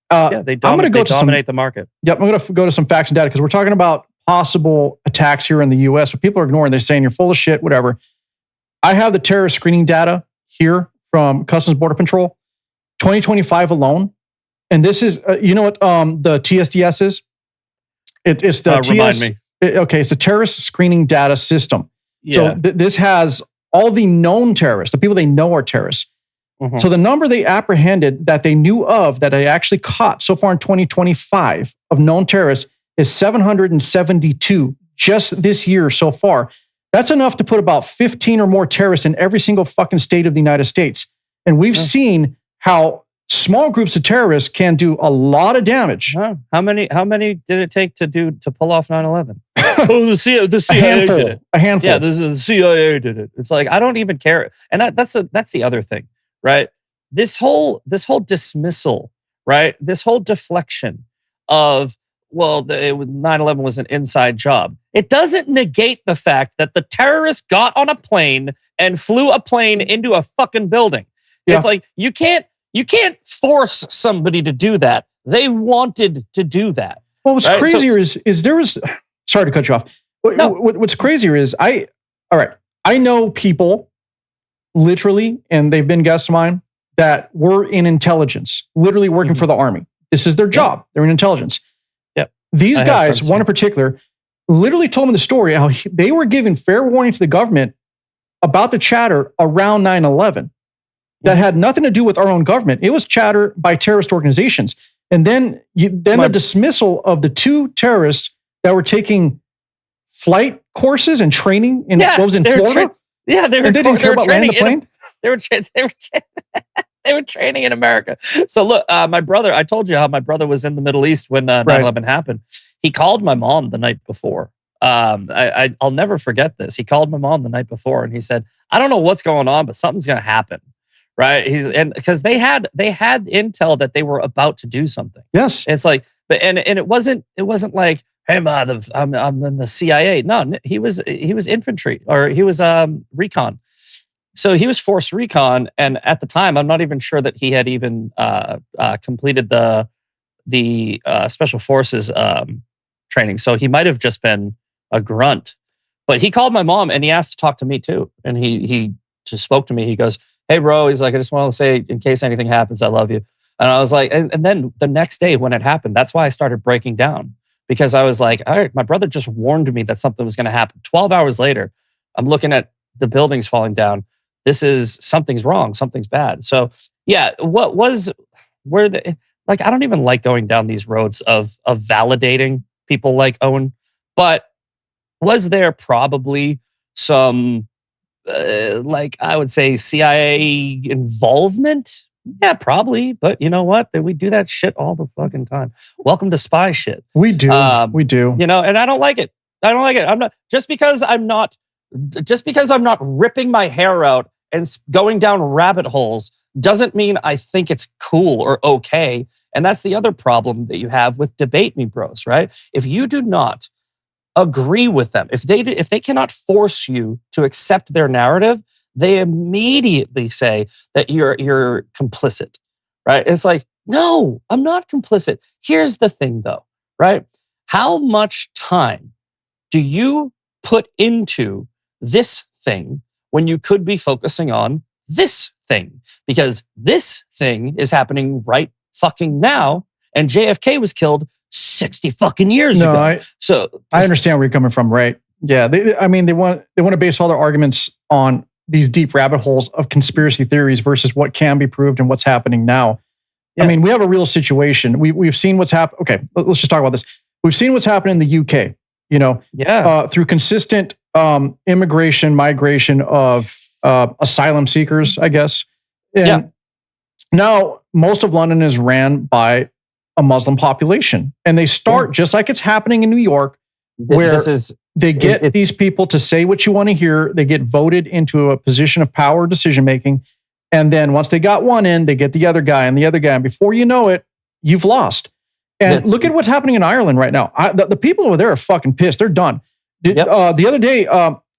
They dominate the market. Yep, I'm going to go to some facts and data because we're talking about possible attacks here in the U.S. What people are ignoring, they're saying you're full of shit, whatever. I have the terrorist screening data here from Customs Border Patrol, 2025 alone, and this is what the TSDS is. It's the remind me. It's the terrorist screening data system. Yeah. So this has all the known terrorists, the people they know are terrorists. Mm-hmm. So the number they apprehended that they knew of, that they actually caught so far in 2025 of known terrorists is 772 just this year so far. That's enough to put about 15 or more terrorists in every single fucking state of the United States. And we've seen how small groups of terrorists can do a lot of damage. How many did it take to pull off 9/11? oh, the CIA did it. A handful. Yeah, the CIA did it. It's like, I don't even care. And that's the other thing, right? This whole dismissal, right? This whole deflection of, well, 9/11 was an inside job. It doesn't negate the fact that the terrorists got on a plane and flew a plane into a fucking building. Yeah. It's like, you can't force somebody to do that. They wanted to do that. Well, what's crazier is there was, sorry to cut you off. No. What's crazier is I know people literally, and they've been guests of mine, that were in intelligence, literally working for the Army. This is their job. They're in intelligence. Yep. These guys, one in particular, literally told me the story how they were giving fair warning to the government about the chatter around 9/11 that had nothing to do with our own government. It was chatter by terrorist organizations. And then the dismissal of the 2 terrorists that were taking flight courses and training in what was in Florida. They didn't care about landing the plane. They were training in America. So look, my brother, I told you how my brother was in the Middle East when 9/11 happened. He called my mom the night before. I'll never forget this. He called my mom the night before and he said, I don't know what's going on, but something's going to happen. Right. Because they had intel that they were about to do something. Yes. It's like, but it wasn't like, hey, ma, I'm in the CIA. No, he was infantry, or he was recon. So he was force recon, and at the time, I'm not even sure that he had even completed the special forces training. So he might have just been a grunt. But he called my mom and he asked to talk to me too. And he just spoke to me. He goes, hey, bro, he's like, I just want to say, in case anything happens, I love you. And I was like, and then the next day when it happened, that's why I started breaking down, because I was like, all right, my brother just warned me that something was going to happen. 12 hours later, I'm looking at the buildings falling down. Something's wrong. Something's bad. So yeah, I don't even like going down these roads of validating people like Owen, but was there probably some, I would say CIA involvement? Yeah, probably. But you know what? We do that shit all the fucking time. Welcome to spy shit. We do. We do. You know, and I don't like it. I'm not, just because I'm not ripping my hair out and going down rabbit holes doesn't mean I think it's cool or okay. And that's the other problem that you have with Debate Me Bros, right? If you do not agree with them, if they cannot force you to accept their narrative, they immediately say that you're complicit, right? It's like, no, I'm not complicit. Here's the thing though, right? How much time do you put into this thing when you could be focusing on this thing? Because this thing is happening right fucking now, and JFK was killed 60 fucking years ago. I understand where you're coming from, right? Yeah, they want to base all their arguments on these deep rabbit holes of conspiracy theories versus what can be proved and what's happening now. Yeah. I mean, we have a real situation. We've seen what's happened. Okay, let's just talk about this. We've seen what's happened in the UK. Through consistent migration of asylum seekers, I guess. And now most of London is ran by a Muslim population, and they start just like it's happening in New York, where they get these people to say what you want to hear. They get voted into a position of power decision making, and then once they got one in, they get the other guy and the other guy, and before you know it, you've lost. And look at what's happening in Ireland right now. The people over there are fucking pissed. They're done. The other day,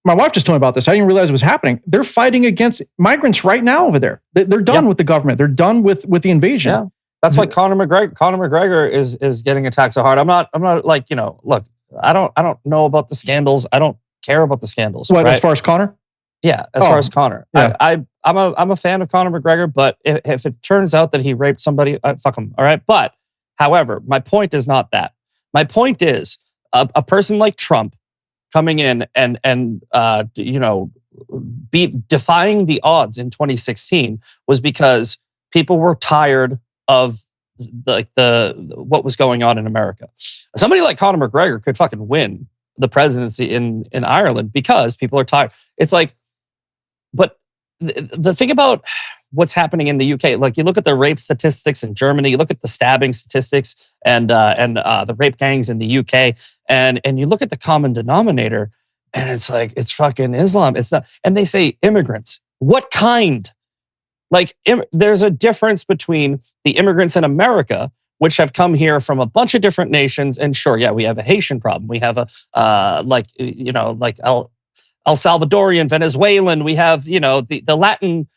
my wife just told me about this. I didn't realize it was happening. They're fighting against migrants right now over there. They're done with the government. They're done with the invasion. Yeah. That's why Conor McGregor is getting attacked so hard. I'm not like, look, I don't know about the scandals. I don't care about the scandals. What, right? As far as Conor? Yeah, as far as Conor. Yeah. I'm a fan of Conor McGregor, but if it turns out that he raped somebody, fuck him. All right. But however, my point is not that. My point is a person like Trump coming in and defying the odds in 2016 was because people were tired of what was going on in America. Somebody like Conor McGregor could fucking win the presidency in Ireland because people are tired. It's like, but the thing about what's happening in the UK. Like you look at the rape statistics in Germany, you look at the stabbing statistics and the rape gangs in the UK, and you look at the common denominator, and it's like it's fucking Islam. It's not, and they say immigrants. What kind? Like there's a difference between the immigrants in America, which have come here from a bunch of different nations, and sure, yeah, we have a Haitian problem. We have a like El Salvadorian, Venezuelan. We have the Latin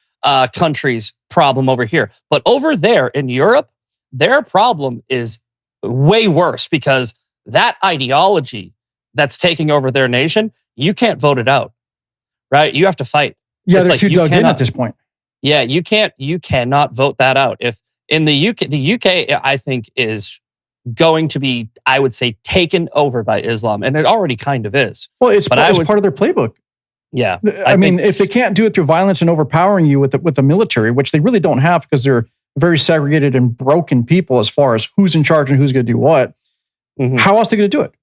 countries problem over here, but over there in Europe, their problem is way worse because that ideology that's taking over their nation, you can't vote it out, right? You have to fight. Yeah, it's they're too dug in at this point. Yeah, you cannot vote that out. If in the UK, I think is going to be, I would say, taken over by Islam, and it already kind of is. Well, it's part of their playbook. Yeah, I mean, if they can't do it through violence and overpowering you with the military, which they really don't have because they're very segregated and broken people as far as who's in charge and who's going to do what, how else are they going to do it?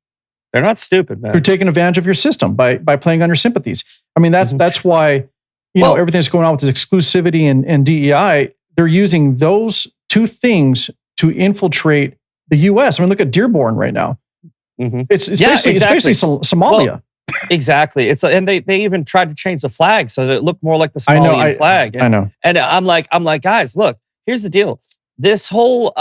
They're not stupid, man. They're taking advantage of your system by playing on your sympathies. I mean, that's why everything that's going on with this exclusivity and DEI. They're using those two things to infiltrate the U.S. I mean, look at Dearborn right now. It's basically Somalia. Well, exactly. And they even tried to change the flag so that it looked more like the Somalian flag. And, I know. And I'm like, guys, look, here's the deal. This whole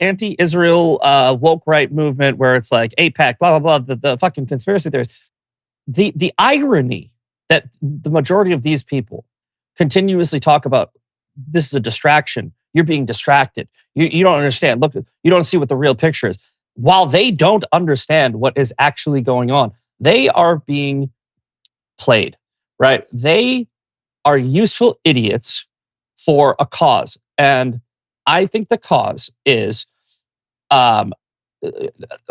anti-Israel woke right movement where it's like AIPAC, blah, blah, blah, the fucking conspiracy theories. The irony that the majority of these people continuously talk about, this is a distraction. You're being distracted. You don't understand. Look, you don't see what the real picture is. While they don't understand what is actually going on, they are being played, right? They are useful idiots for a cause. And I think the cause is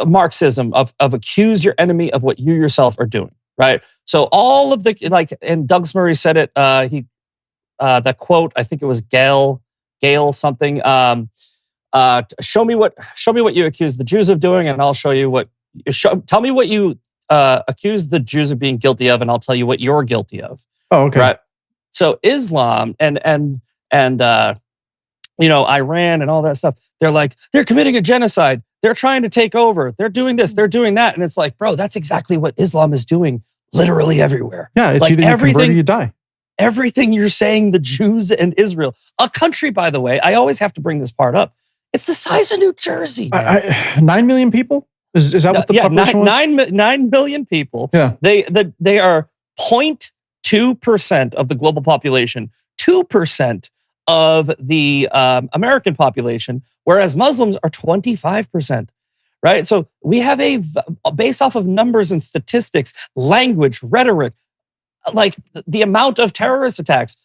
Marxism of accuse your enemy of what you yourself are doing, right? So all of the, and Douglas Murray said it, that quote, I think it was Gail something, show me what you accuse the Jews of doing, and I'll show you tell me what you accuse the Jews of being guilty of, and I'll tell you what you're guilty of. Oh, okay. Right. So Islam and Iran and all that stuff, they're committing a genocide. They're trying to take over. They're doing this. They're doing that. And it's like, bro, that's exactly what Islam is doing literally everywhere. Yeah, it's either you convert or you die. Everything you're saying, the Jews and Israel, a country, by the way, I always have to bring this part up. It's the size of New Jersey. 9 million people? Is that what the population was? 9 million people. Yeah. They are 0.2% of the global population, 2% of the American population, whereas Muslims are 25%. Right? So we have based off of numbers and statistics, language, rhetoric, like the amount of terrorist attacks,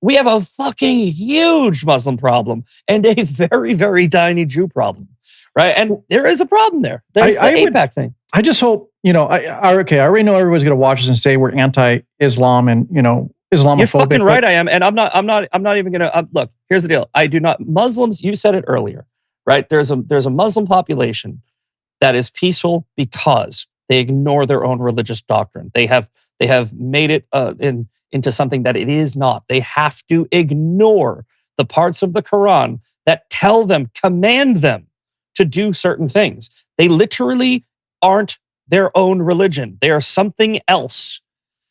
we have a fucking huge Muslim problem and a very, very tiny Jew problem, right? And there is a problem there. There's the AIPAC thing. I just hope, I already know everybody's going to watch us and say we're anti-Islam and, Islamophobic. You're fucking right, I am. And I'm not even going to, look, here's the deal. Muslims, you said it earlier, right? There's a Muslim population that is peaceful because they ignore their own religious doctrine. They have made it into something that it is not. They have to ignore the parts of the Quran that command them to do certain things. They literally aren't their own religion. They are something else.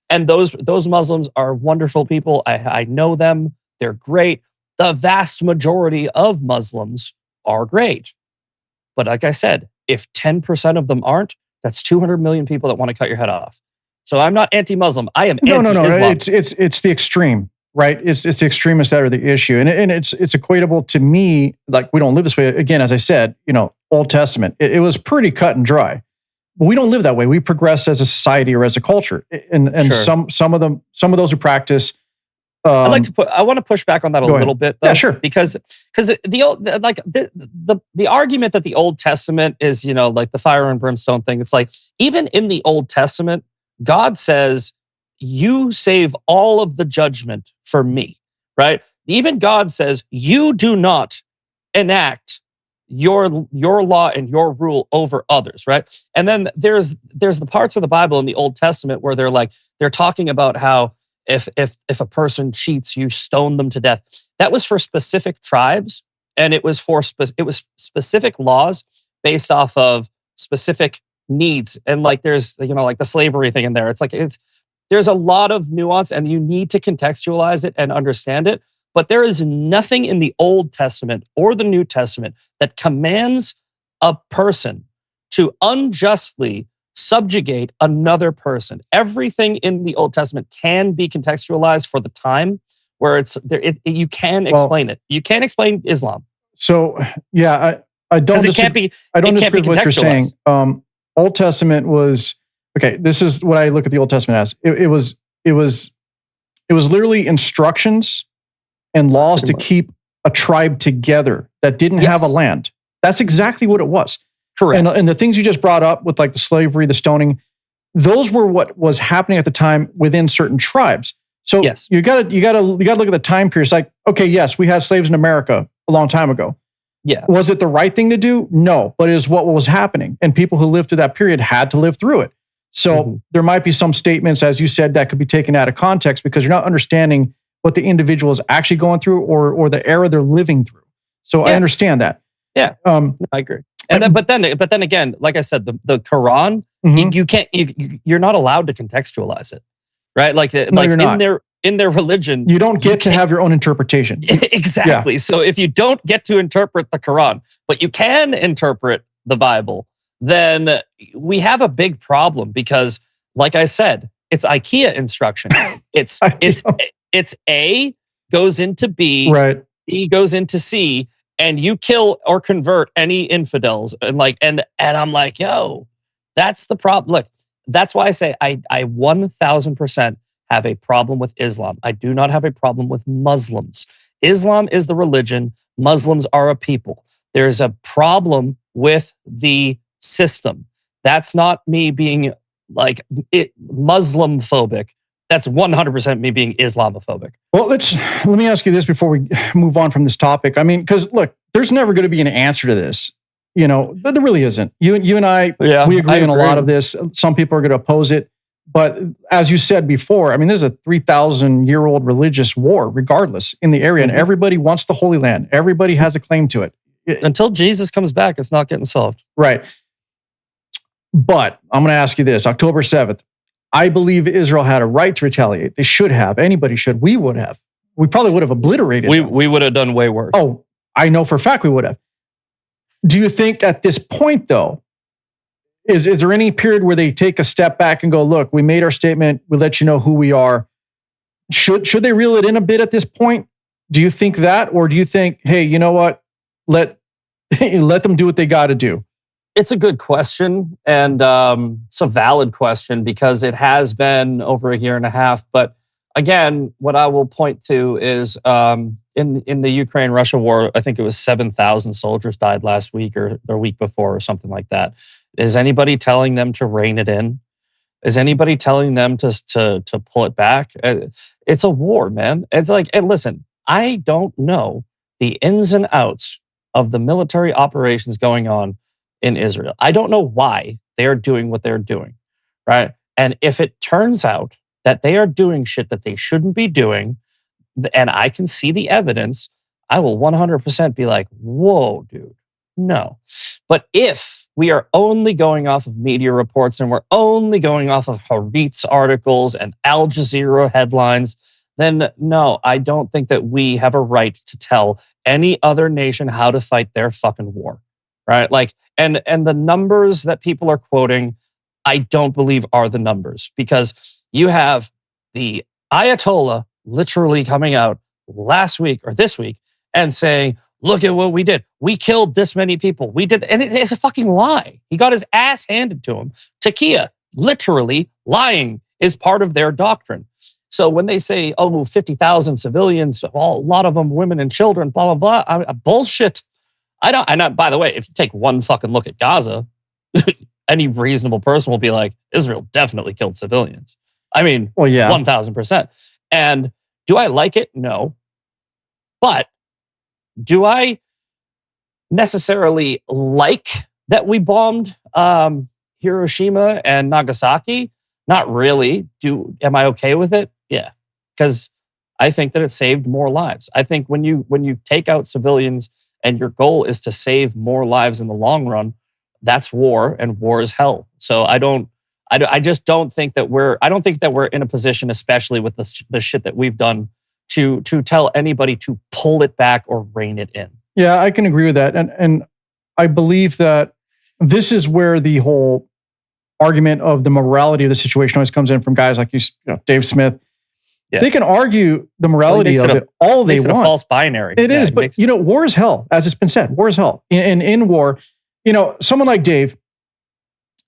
And those Muslims are wonderful people. I know them. They're great. The vast majority of Muslims are great. But like I said, if 10% of them aren't, that's 200 million people that want to cut your head off. So I'm not anti-Muslim. I am anti-Islam. No. It's the extreme, right? It's the extremists that are the issue, and it's equatable to me. Like, we don't live this way. Again, as I said, Old Testament, it was pretty cut and dry. But we don't live that way. We progress as a society or as a culture, and sure. some of those who practice. I want to push back on that a little bit, though, yeah, sure. Because the argument that the Old Testament is, like the fire and brimstone thing. It's like, even in the Old Testament, God says, you save all of the judgment for me, right? Even God says, you do not enact your law and your rule over others, right? And then there's the parts of the Bible in the Old Testament where they're talking about how if a person cheats, you stone them to death. That was for specific tribes, and it was for specific laws based off of specific needs. And like there's like the slavery thing in there. There's a lot of nuance, and you need to contextualize it and understand it. But there is nothing in the Old Testament or the New Testament that commands a person to unjustly subjugate another person. Everything in the Old Testament can be contextualized for the time where it's there. You can explain it. You can't explain Islam. So yeah, I don't. It can't be. I don't disagree with what you're saying. Old Testament was okay. This is what I look at the Old Testament as. It was literally instructions and laws to keep a tribe together that didn't have a land. That's exactly what it was. Correct. And the things you just brought up with like the slavery, the stoning, those were what was happening at the time within certain tribes. So you got to look at the time period. It's like, okay, yes, we had slaves in America a long time ago. Yeah. Was it the right thing to do? No, but it is what was happening. And people who lived through that period had to live through it. So there might be some statements, as you said, that could be taken out of context because you're not understanding what the individual is actually going through or the era they're living through. So I understand that. Yeah, I agree. And but then again, like I said, the Quran, you can't, you're not allowed to contextualize it, right? Like in their religion, you don't get to have your own interpretation. Exactly. Yeah. So if you don't get to interpret the Quran, but you can interpret the Bible, then we have a big problem because, like I said, it's IKEA instruction. It's A goes into B, right? B goes into C. And you kill or convert any infidels, and I'm like, yo, that's the problem. Look, that's why I say I 1000% have a problem with Islam. I do not have a problem with Muslims. Islam is the religion. Muslims are a people. There's a problem with the system. That's not me being like Muslim phobic. That's 100% me being Islamophobic. Well, let me ask you this before we move on from this topic. I mean, because look, there's never going to be an answer to this, but there really isn't. You and I, we agree on a lot of this. Some people are going to oppose it. But as you said before, I mean, there's a 3,000-year-old religious war, regardless, in the area. And everybody wants the Holy Land. Everybody has a claim to it. Until Jesus comes back, it's not getting solved. Right. But I'm going to ask you this. October 7th. I believe Israel had a right to retaliate. They should have. Anybody should. We would have. We probably would have obliterated them. We would have done way worse. Oh, I know for a fact we would have. Do you think at this point, though, is there any period where they take a step back and go, look, we made our statement. We let you know who we are. Should they reel it in a bit at this point? Do you think that? Or do you think, hey, you know what? Let them do what they got to do? It's a good question, and it's a valid question because it has been over a year and a half. But again, what I will point to is in the Ukraine-Russia war, I think it was 7,000 soldiers died last week or the week before or something like that. Is anybody telling them to rein it in? Is anybody telling them to pull it back? It's a war, man. It's like, and listen, I don't know the ins and outs of the military operations going on in Israel. I don't know why they are doing what they're doing, right? And if it turns out that they are doing shit that they shouldn't be doing, and I can see the evidence, I will 100% be like, whoa, dude, no. But if we are only going off of media reports and we're only going off of Haaretz articles and Al Jazeera headlines, then no, I don't think that we have a right to tell any other nation how to fight their fucking war, right? Like, and the numbers that people are quoting, I don't believe are the numbers because you have the Ayatollah literally coming out last week or this week and saying, look at what we did. We killed this many people. We did. And it's a fucking lie. He got his ass handed to him. Taqiyya, literally lying is part of their doctrine. So when they say, oh, 50,000 civilians, well, a lot of them women and children, blah, blah, blah, bullshit. By the way, if you take one fucking look at Gaza, any reasonable person will be like, Israel definitely killed civilians. I mean, well, yeah. 1,000%. And do I like it? No. But do I necessarily like that we bombed Hiroshima and Nagasaki? Not really. Am I okay with it? Yeah. because I think that it saved more lives. I think when you take out civilians and your goal is to save more lives in the long run, that's war, and war is hell. So I just don't think that we're in a position, especially with the shit that we've done, to tell anybody to pull it back or rein it in. Yeah, I can agree with that. And I believe that this is where the whole argument of the morality of the situation always comes in from guys like Dave Smith. Yeah. They can argue the morality of it all they want. It's a false binary. It is, but war is hell, as it's been said. War is hell. In war, someone like Dave,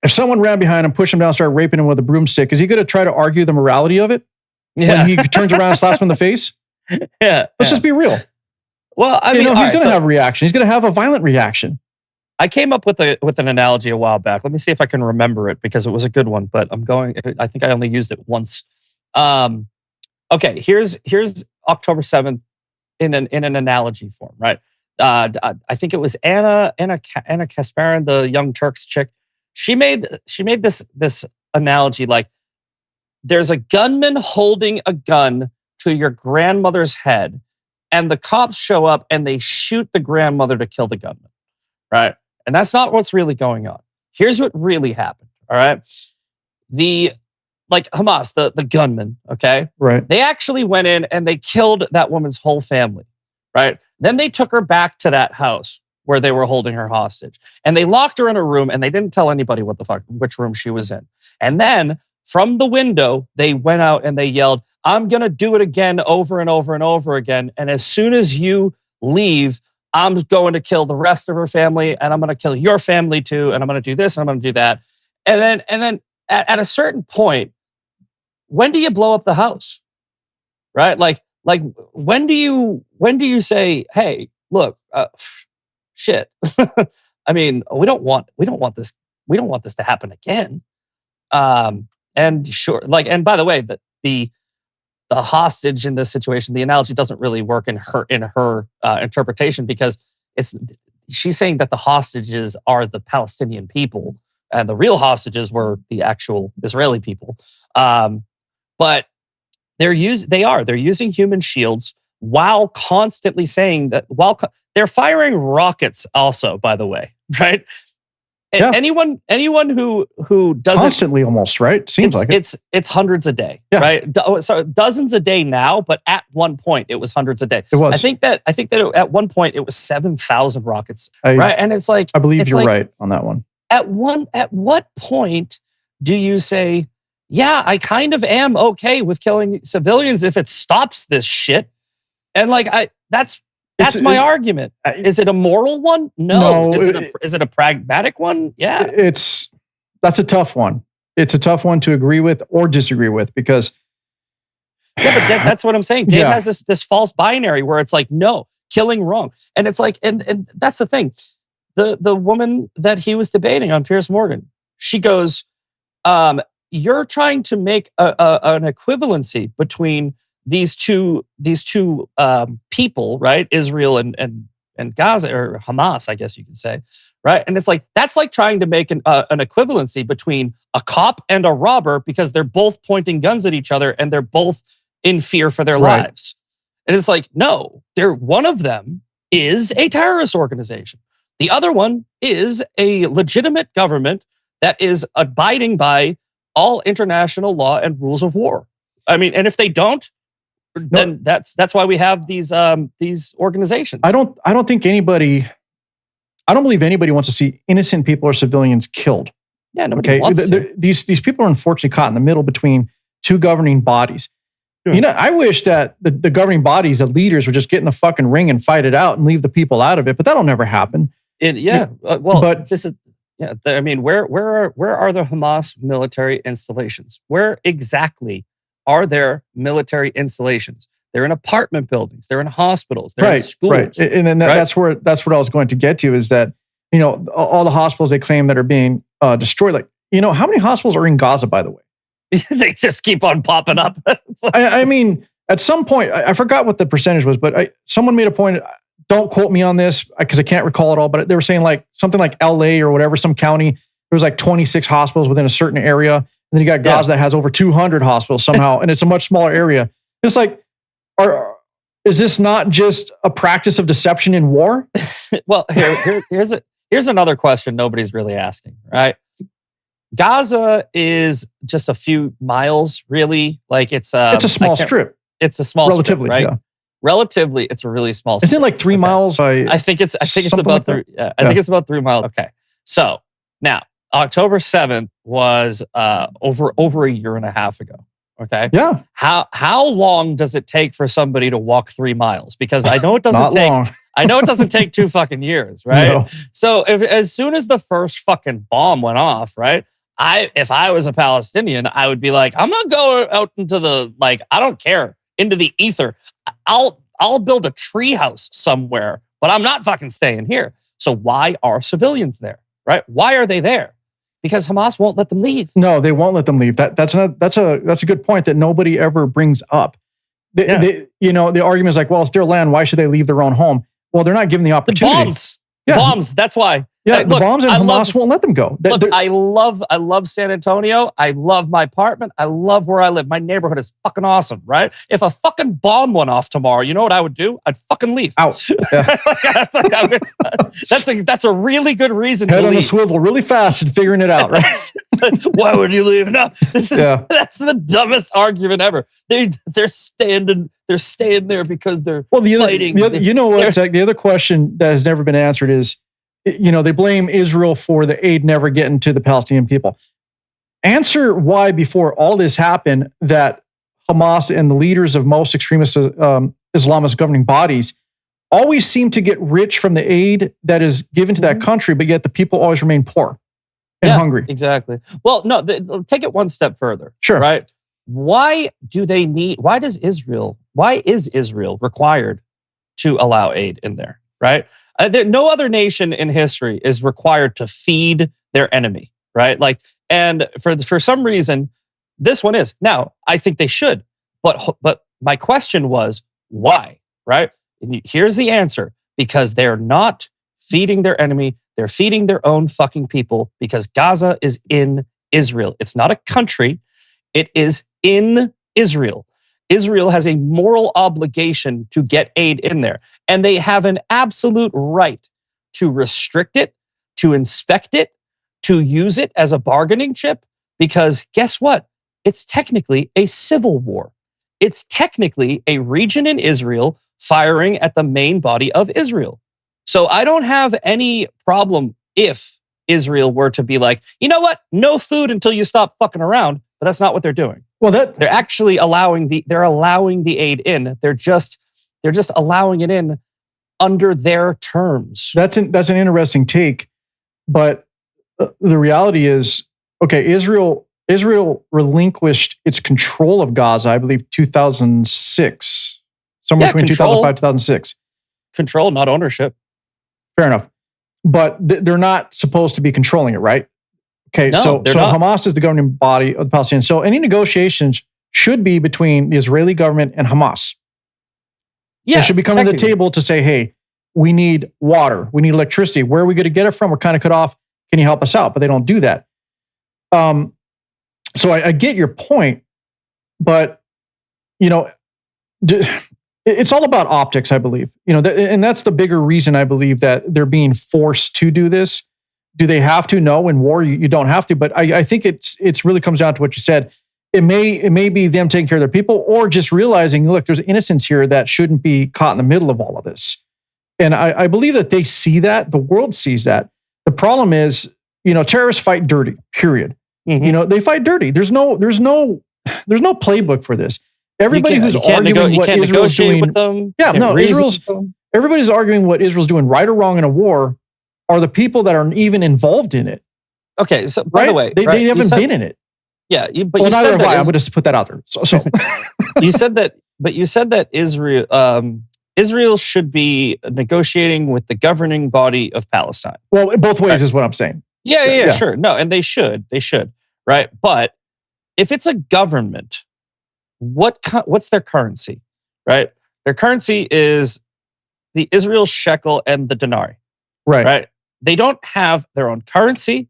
if someone ran behind him, pushed him down, started raping him with a broomstick, is he going to try to argue the morality of it? Yeah. When he turns around and slaps him in the face? Yeah. Let's just be real. Well, I mean, he's going to have a reaction. He's going to have a violent reaction. I came up with an analogy a while back. Let me see if I can remember it because it was a good one, but I think I only used it once. Okay, here's October 7th in an analogy form, right? I think it was Anna Kasparin, the Young Turks chick. She made this analogy like there's a gunman holding a gun to your grandmother's head, and the cops show up and they shoot the grandmother to kill the gunman, right? And that's not what's really going on. Here's what really happened, all right? Hamas, the gunman, okay? Right. They actually went in and they killed that woman's whole family, right? Then they took her back to that house where they were holding her hostage. And they locked her in a room and they didn't tell anybody which room she was in. And then from the window, they went out and they yelled, "I'm going to do it again over and over and over again. And as soon as you leave, I'm going to kill the rest of her family and I'm going to kill your family too. And I'm going to do this and I'm going to do that." And then at a certain point, when do you blow up the house? Right? Like when do you say, "Hey, look, shit. I mean, we don't want this to happen again." And sure, and by the way, the hostage in this situation, the analogy doesn't really work in her interpretation because she's saying that the hostages are the Palestinian people and the real hostages were the actual Israeli people. But they're using human shields while constantly saying that they're firing rockets also, by the way, right? And yeah. anyone who doesn't constantly almost, right? Seems like it's hundreds a day, yeah. Right? So dozens a day now, but at one point it was hundreds a day. It was. I think that at one point it was 7,000 rockets, right? And it's like I believe you're right on that one. At what point do you say, "Yeah, I kind of am okay with killing civilians if it stops this shit"? And that's my argument. Is it a moral one? No. Is it a pragmatic one? Yeah. That's a tough one. It's a tough one to agree with or disagree with because. Yeah, but that's what I'm saying. Dave has this false binary where it's like, no, killing wrong. And it's like, and that's the thing. The woman that he was debating on, Piers Morgan, she goes, "You're trying to make an equivalency between these two people, right? Israel and Gaza, or Hamas, I guess you could say, right? And it's like that's like trying to make an equivalency between a cop and a robber because they're both pointing guns at each other and they're both in fear for their lives. And it's like, no, one of them is a terrorist organization. The other one is a legitimate government that is abiding by all international law and rules of war. I mean, and if they don't, then that's why we have these organizations. I don't believe anybody wants to see innocent people or civilians killed. Yeah, nobody wants to. These people are unfortunately caught in the middle between two governing bodies. Sure. I wish that the governing bodies, the leaders, would just get in the fucking ring and fight it out and leave the people out of it. But that'll never happen. But this is. Yeah, I mean, where are the Hamas military installations? Where exactly are their military installations? They're in apartment buildings. They're in hospitals. They're in schools. Right, and then that's what I was going to get to is that all the hospitals they claim that are being destroyed. Like how many hospitals are in Gaza, by the way? They just keep on popping up. I mean, at some point, I forgot what the percentage was, but someone made a point. Don't quote me on this because I can't recall it all, but they were saying like something like LA or whatever, some county, there was like 26 hospitals within a certain area. And then you got Gaza that has over 200 hospitals somehow, and it's a much smaller area. It's like, is this not just a practice of deception in war? Well, here's another question nobody's really asking, right? Gaza is just a few miles, really. Like it's a small strip. It's a small relatively, strip, right? Yeah. Relatively, it's a really small strip. Isn't it like 3 miles? I think it's about like 3. Yeah, I think it's about 3 miles. Okay. So now October 7th was over a year and a half ago. Okay. Yeah. How long does it take for somebody to walk 3 miles? Because I know it doesn't take long. I know it doesn't take 2 fucking years, right? No. So as soon as the first fucking bomb went off, right? If I was a Palestinian, I would be like, I'm not going out into the, like, I don't care, into the ether. I'll build a tree house somewhere, but I'm not fucking staying here. So why are civilians there, right? Why are they there? Because Hamas won't let them leave. No, they won't let them leave. That's a good point that nobody ever brings up. The argument is like, well, it's their land. Why should they leave their own home? Well, they're not given the opportunity. The bombs. That's why. Yeah, the bombs and Hamas won't let them go. I love San Antonio. I love my apartment. I love where I live. My neighborhood is fucking awesome, right? If a fucking bomb went off tomorrow, you know what I would do? I'd fucking leave. Out. Yeah. That's a really good reason Head to leave. on the swivel really fast and figuring it out, right? Why would you leave? No, that's the dumbest argument ever. They're standing there because they're fighting. You know what? The other question that has never been answered is, they blame Israel for the aid never getting to the Palestinian people. Answer why, before all this happened, that Hamas and the leaders of most extremist Islamist governing bodies always seem to get rich from the aid that is given to that country, but yet the people always remain poor and hungry. Exactly. Well, no, take it one step further. Sure. Right? Why is Israel required to allow aid in there? Right? No other nation in history is required to feed their enemy, right? Like, and for some reason, this one is. Now, I think they should, but my question was why, right? And here's the answer: because they're not feeding their enemy; they're feeding their own fucking people. Because Gaza is in Israel; it's not a country; it is in Israel. Israel has a moral obligation to get aid in there, and they have an absolute right to restrict it, to inspect it, to use it as a bargaining chip, because guess what? It's technically a civil war. It's technically a region in Israel firing at the main body of Israel. So I don't have any problem if Israel were to be like, you know what? No food until you stop fucking around. But that's not what they're doing. Well, they're actually allowing the aid in. They're just allowing it in under their terms. That's an interesting take, but the reality is, okay, Israel relinquished its control of Gaza, I believe, 2006, somewhere between 2005 2006. Control, not ownership. Fair enough, but they're not supposed to be controlling it, right? Okay, no, so Hamas is the governing body of the Palestinians. So any negotiations should be between the Israeli government and Hamas. Yeah, they should be coming to the table to say, hey, we need water, we need electricity. Where are we going to get it from? We're kind of cut off. Can you help us out? But they don't do that. So I get your point, but it's all about optics, I believe. And that's the bigger reason I believe that they're being forced to do this. Do they have to? No, in war you don't have to. But I think it's really comes down to what you said. It may be them taking care of their people, or just realizing, look, there's innocents here that shouldn't be caught in the middle of all of this. And I believe that they see that. The world sees that. The problem is, terrorists fight dirty. Period. Mm-hmm. They fight dirty. There's no playbook for this. Everybody who's arguing what Israel's doing with them. Yeah, no, everybody's arguing what Israel's doing right or wrong in a war are the people that are even involved in it. Okay, so by the way, they haven't been in it. Yeah, but you said that I would just put that out there. So you said that Israel should be negotiating with the governing body of Palestine. Well, both ways is what I'm saying. Yeah, sure. No, and they should, right? But if it's a government, what's their currency, right? Their currency is the Israel shekel and the denarii. Right. They don't have their own currency.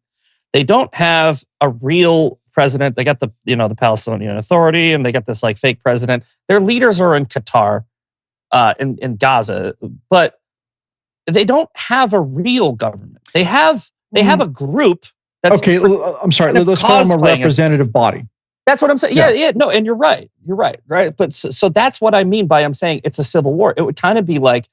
They don't have a real president. They got the Palestinian Authority, and they got this like fake president. Their leaders are in Qatar, in Gaza, but they don't have a real government. They have a group that's okay. I'm sorry. Let's call them a representative body. That's what I'm saying. Yeah. No, and you're right. Right. But so that's what I mean by I'm saying it's a civil war. It would kind of be like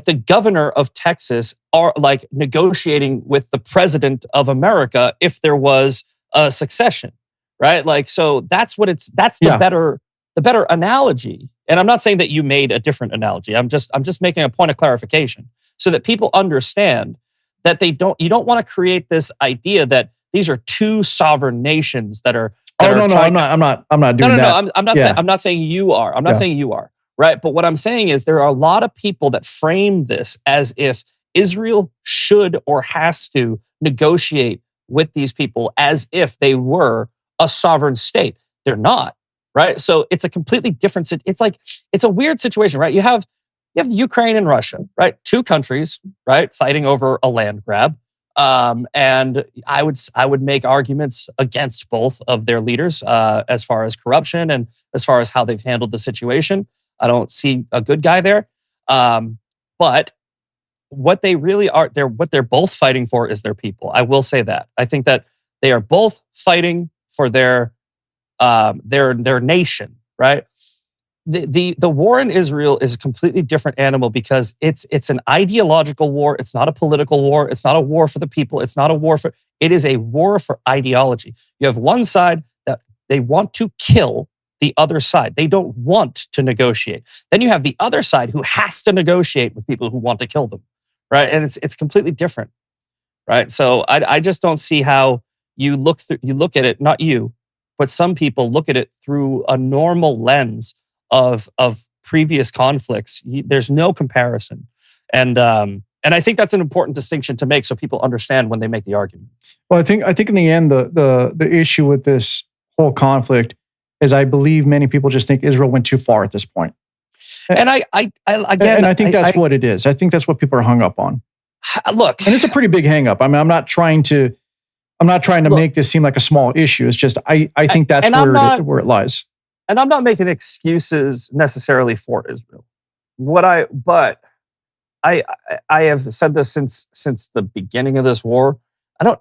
the governor of Texas are like negotiating with the president of America if there was a succession, right? Like, so that's the better analogy. And I'm not saying that you made a different analogy. I'm just making a point of clarification so that people understand that you don't want to create this idea that these are two sovereign nations that are. I'm not doing that. I'm not saying you are. I'm not saying you are. Right. But what I'm saying is there are a lot of people that frame this as if Israel should or has to negotiate with these people as if they were a sovereign state. They're not. Right. So it's a completely different. It's a weird situation, right? You have Ukraine and Russia, right? Two countries, right, fighting over a land grab. And I would make arguments against both of their leaders as far as corruption and as far as how they've handled the situation. I don't see a good guy there. But what they really are, what they're both fighting for is their people. I will say that. I think that they are both fighting for their nation, right? The war in Israel is a completely different animal because it's an ideological war. It's not a political war. It's not a war for the people. It's not a war for. It is a war for ideology. You have one side that they want to kill the other side. They don't want to negotiate. Then you have the other side who has to negotiate with people who want to kill them, right? And it's completely different, right? So I just don't see how you look at it. Not you, but some people look at it through a normal lens of previous conflicts. There's no comparison. And I think that's an important distinction to make so people understand when they make the argument. Well, I think in the end, the issue with this whole conflict is I believe many people just think Israel went too far at this point. And I think that's what it is. I think that's what people are hung up on. Look, and it's a pretty big hang up. I mean, I'm not trying to make this seem like a small issue. It's just I think that's where it lies. And I'm not making excuses necessarily for Israel. I have said this since the beginning of this war. I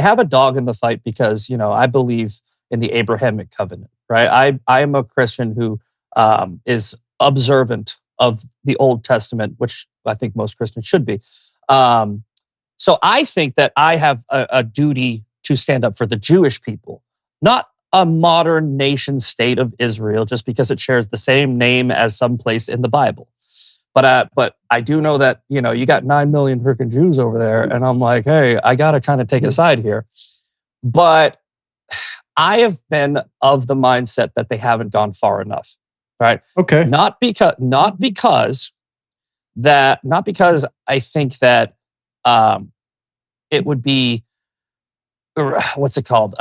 have a dog in the fight because, I believe in the Abrahamic covenant, right? I am a Christian who is observant of the Old Testament, which I think most Christians should be. So I think that I have a duty to stand up for the Jewish people, not a modern nation state of Israel just because it shares the same name as some place in the Bible. But I do know that, you got 9 million freaking Jews over there. And I'm like, hey, I got to kind of take a side here. But I have been of the mindset that they haven't gone far enough, right? Okay. Not because I think that it would be, what's it called?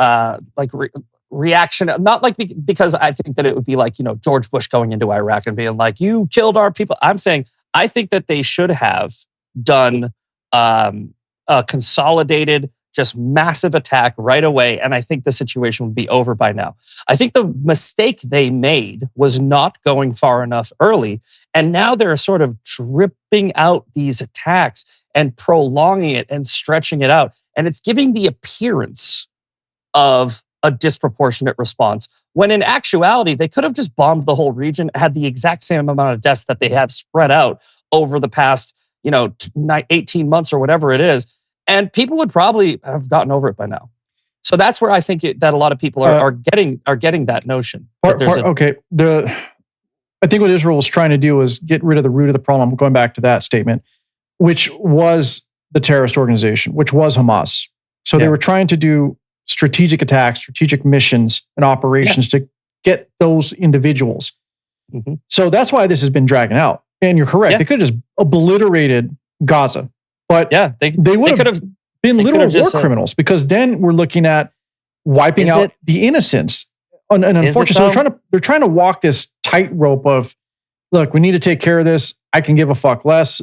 Reaction, not like because I think that it would be like, George Bush going into Iraq and being like, you killed our people. I'm saying I think that they should have done a consolidated, just massive attack right away. And I think the situation would be over by now. I think the mistake they made was not going far enough early. And now they're sort of dripping out these attacks and prolonging it and stretching it out. And it's giving the appearance of a disproportionate response, when in actuality, they could have just bombed the whole region, had the exact same amount of deaths that they have spread out over the past, 18 months or whatever it is. And people would probably have gotten over it by now. So that's where I think that a lot of people are getting that notion. I think what Israel was trying to do was get rid of the root of the problem, going back to that statement, which was the terrorist organization, which was Hamas. So they were trying to do strategic attacks, strategic missions and operations to get those individuals. Mm-hmm. So that's why this has been dragging out. And you're correct. They could have just obliterated Gaza. But they would have been literal war criminals, because then we're looking at wiping out the innocents. And unfortunately, so they're trying to walk this tightrope of, look, we need to take care of this. I can give a fuck less,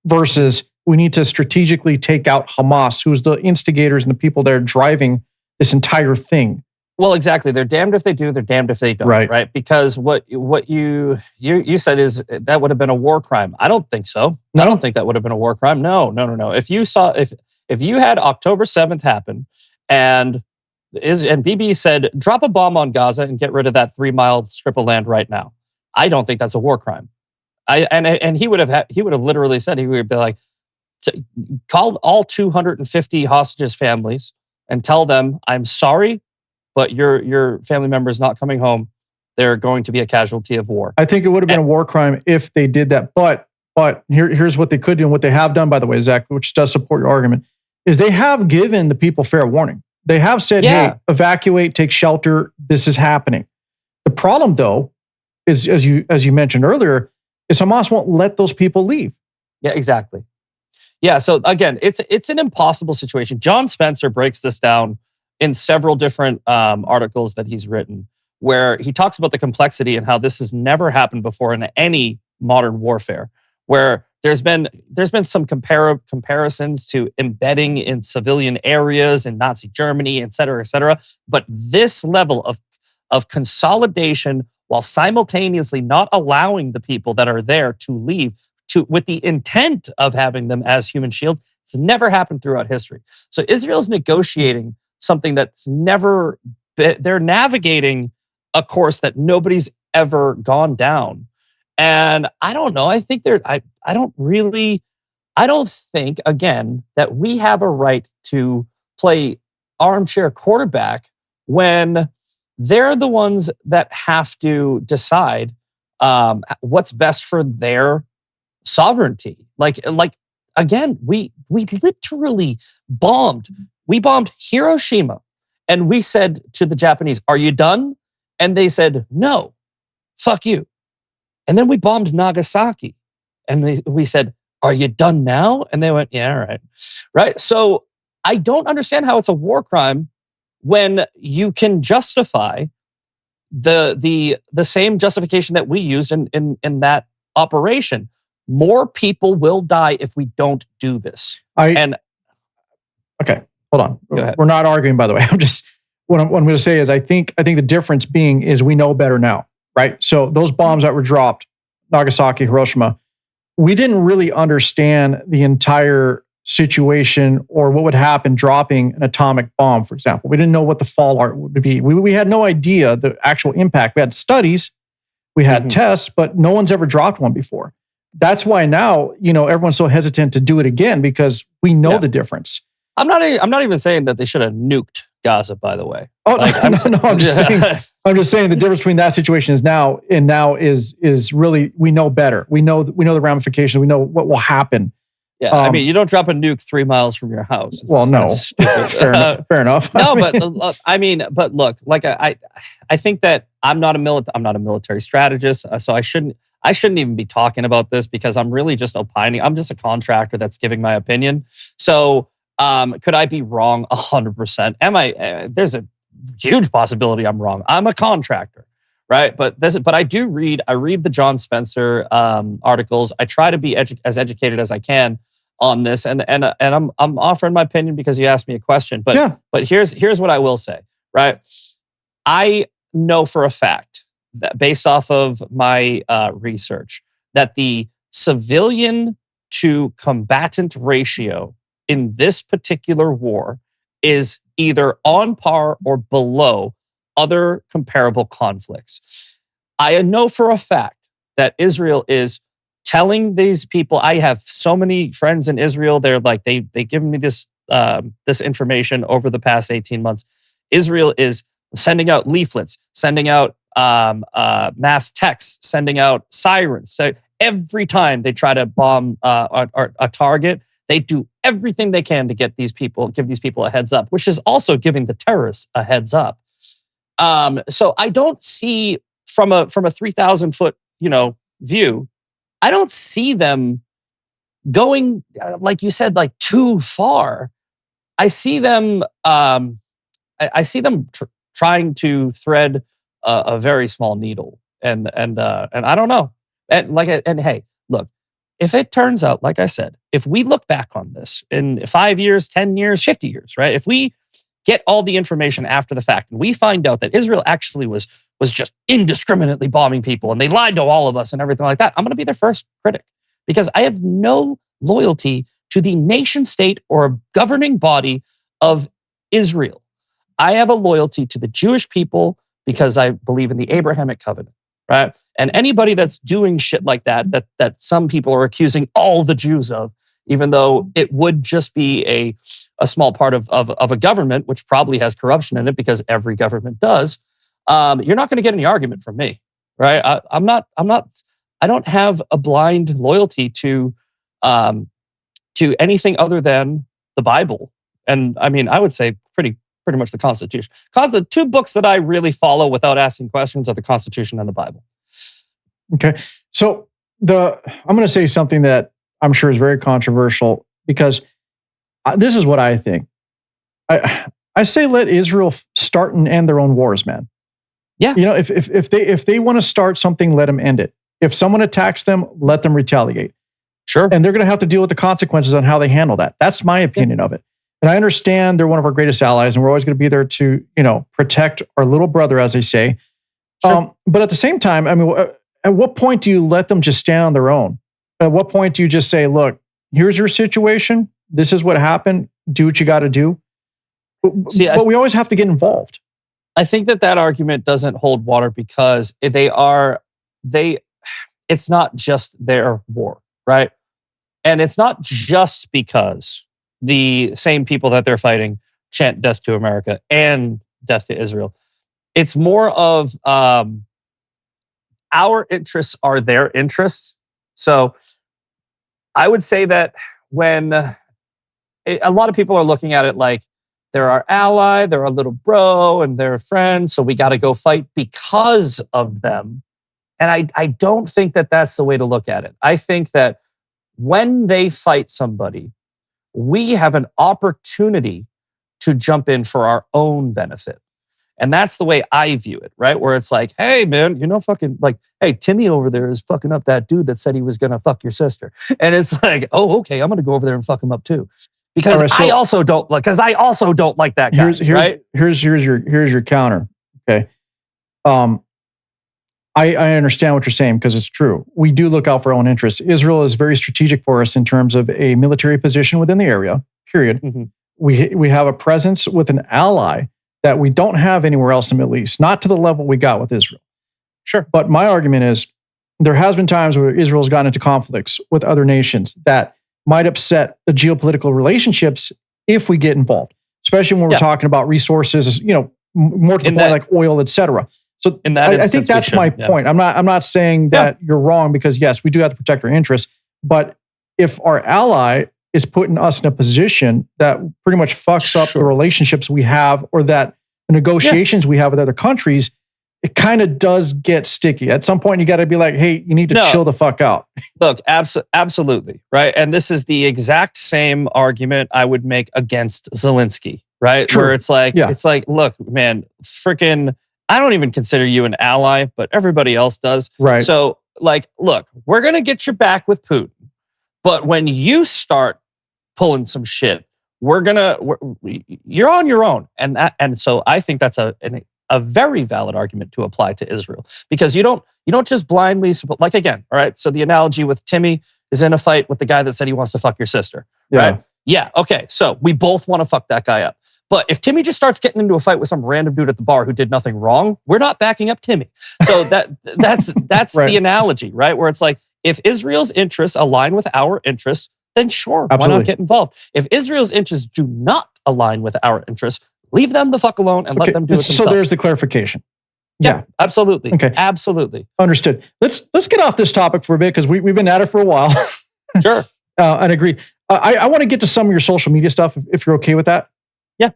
versus we need to strategically take out Hamas, who's the instigators and the people that are driving this entire thing. Well, exactly. They're damned if they do. They're damned if they don't. Right. Because what you said is that would have been a war crime. I don't think so. No? I don't think that would have been a war crime. No. If you had October 7th happen and Bibi said drop a bomb on Gaza and get rid of that 3-mile strip of land right now, I don't think that's a war crime. And he would have literally said, he would be like, call all 250 hostages' families and tell them, I'm sorry, but your family member is not coming home. They're going to be a casualty of war. I think it would have been a war crime if they did that. But here's what they could do, and what they have done, by the way, Zach, which does support your argument, is they have given the people fair warning. They have said, hey, evacuate, take shelter. This is happening. The problem, though, is as you mentioned earlier, is Hamas won't let those people leave. Yeah, exactly. Yeah, so again, it's an impossible situation. John Spencer breaks this down in several different articles that he's written, where he talks about the complexity and how this has never happened before in any modern warfare, where there's been some comparisons to embedding in civilian areas in Nazi Germany, et cetera, but this level of consolidation while simultaneously not allowing the people that are there to leave with the intent of having them as human shields, it's never happened throughout history. So Israel's negotiating something that's never been, they're navigating a course that nobody's ever gone down. And I don't know. I think I don't think, again, that we have a right to play armchair quarterback when they're the ones that have to decide what's best for their sovereignty. Like again, we literally bombed. We bombed Hiroshima, and we said to the Japanese, "Are you done?" And they said, "No, fuck you." And then we bombed Nagasaki, and we said, "Are you done now?" And they went, "Yeah, all right." Right? So I don't understand how it's a war crime when you can justify the same justification that we used in that operation. More people will die if we don't do this. Okay, hold on. We're not arguing, by the way. What I'm going to say is I think the difference being is we know better now, right? So those bombs that were dropped, Nagasaki, Hiroshima, we didn't really understand the entire situation or what would happen dropping an atomic bomb, for example. We didn't know what the fallout would be. We had no idea the actual impact. We had studies, we had tests, but no one's ever dropped one before. That's why now, everyone's so hesitant to do it again because we know the difference. I'm not even saying that they should have nuked Gaza, by the way. Oh, I'm just saying the difference between that situation is now is really, we know better. We know the ramifications. We know what will happen. Yeah, I mean, you don't drop a nuke 3 miles from your house. Well, no, fair enough. No, but look, like I think that I'm not a military strategist, so I shouldn't even be talking about this because I'm really just opining. I'm just a contractor that's giving my opinion. So, could I be wrong 100%? Am I? There's a huge possibility I'm wrong. I'm a contractor, right? But I read the John Spencer articles. I try to be as educated as I can on this, and I'm offering my opinion because you asked me a question. But here's what I will say, right? I know for a fact that based off of my research that the civilian to combatant ratio in this particular war is either on par or below other comparable conflicts. I know for a fact that Israel is telling these people, I have so many friends in Israel, they're like, they've given me this information over the past 18 months. Israel is sending out leaflets, sending out mass texts, sending out sirens. So every time they try to bomb a target, they do everything they can to give these people a heads up, which is also giving the terrorists a heads up. So I don't see from a 3,000 foot view, I don't see them going like you said, like too far. I see them. I see them trying to thread a very small needle, and I don't know. And hey, look, if it turns out, like I said, if we look back on this in 5 years, 10 years, 50 years, right? If we get all the information after the fact, and we find out that Israel actually was just indiscriminately bombing people and they lied to all of us and everything like that, I'm going to be their first critic because I have no loyalty to the nation state or governing body of Israel. I have a loyalty to the Jewish people because I believe in the Abrahamic covenant, right? And anybody that's doing shit like that some people are accusing all the Jews of, even though it would just be a small part of a government, which probably has corruption in it because every government does, you're not going to get any argument from me, right? I don't have a blind loyalty to anything other than the Bible. And I mean, I would say pretty much the Constitution. Because the two books that I really follow without asking questions are the Constitution and the Bible. Okay. So I'm going to say something that I'm sure is very controversial because this is what I think. I say let Israel start and end their own wars, man. Yeah. If they want to start something, let them end it. If someone attacks them, let them retaliate. Sure. And they're going to have to deal with the consequences on how they handle that. That's my opinion of it. And I understand they're one of our greatest allies and we're always going to be there to, protect our little brother, as they say. Sure. But at the same time, I mean, at what point do you let them just stand on their own? At what point do you just say, look, here's your situation. This is what happened. Do what you got to do. But we always have to get involved. I think that argument doesn't hold water because it's not just their war, right? And it's not just because the same people that they're fighting chant death to America and death to Israel. It's more of our interests are their interests. So I would say that when a lot of people are looking at it like they're our ally, they're our little bro, and they're a friend, so we got to go fight because of them. And I don't think that that's the way to look at it. I think that when they fight somebody, we have an opportunity to jump in for our own benefit. And that's the way I view it, right? Where it's like, hey, man, fucking like, hey, Timmy over there is fucking up that dude that said he was going to fuck your sister. And it's like, oh, okay, I'm going to go over there and fuck him up too. Because I also don't like that guy, right? Here's your counter. Okay. I understand what you're saying because it's true. We do look out for our own interests. Israel is very strategic for us in terms of a military position within the area, period. Mm-hmm. We have a presence with an ally that we don't have anywhere else in the Middle East, not to the level we got with Israel. Sure. But my argument is there has been times where Israel's gotten into conflicts with other nations that might upset the geopolitical relationships if we get involved, especially when we're talking about resources, more to the point like oil, et cetera. So in that I think that's my point. I'm not saying that you're wrong because yes, we do have to protect our interests, but if our ally is putting us in a position that pretty much fucks up the relationships we have or that the negotiations we have with other countries, it kind of does get sticky. At some point, you got to be like, hey, you need to chill the fuck out. Look, absolutely, right? And this is the exact same argument I would make against Zelensky, right? True. Where it's like, look, man, freaking, I don't even consider you an ally, but everybody else does. Right. So, like, look, we're going to get your back with Putin. But when you pulling some shit, you're on your own. And so I think that's a very valid argument to apply to Israel because you don't just blindly support, like again, all right. So the analogy with Timmy is in a fight with the guy that said he wants to fuck your sister, right? Yeah. Okay. So we both want to fuck that guy up. But if Timmy just starts getting into a fight with some random dude at the bar who did nothing wrong, we're not backing up Timmy. So that's right. The analogy, right? Where it's like, if Israel's interests align with our interests, then sure, Absolutely. Why not get involved? If Israel's interests do not align with our interests, leave them the fuck alone and let them do it themselves. So there's the clarification. Yeah, absolutely. Okay. Absolutely. Understood. Let's get off this topic for a bit because we've been at it for a while. Sure. And agree. I want to get to some of your social media stuff if you're okay with that. Yeah.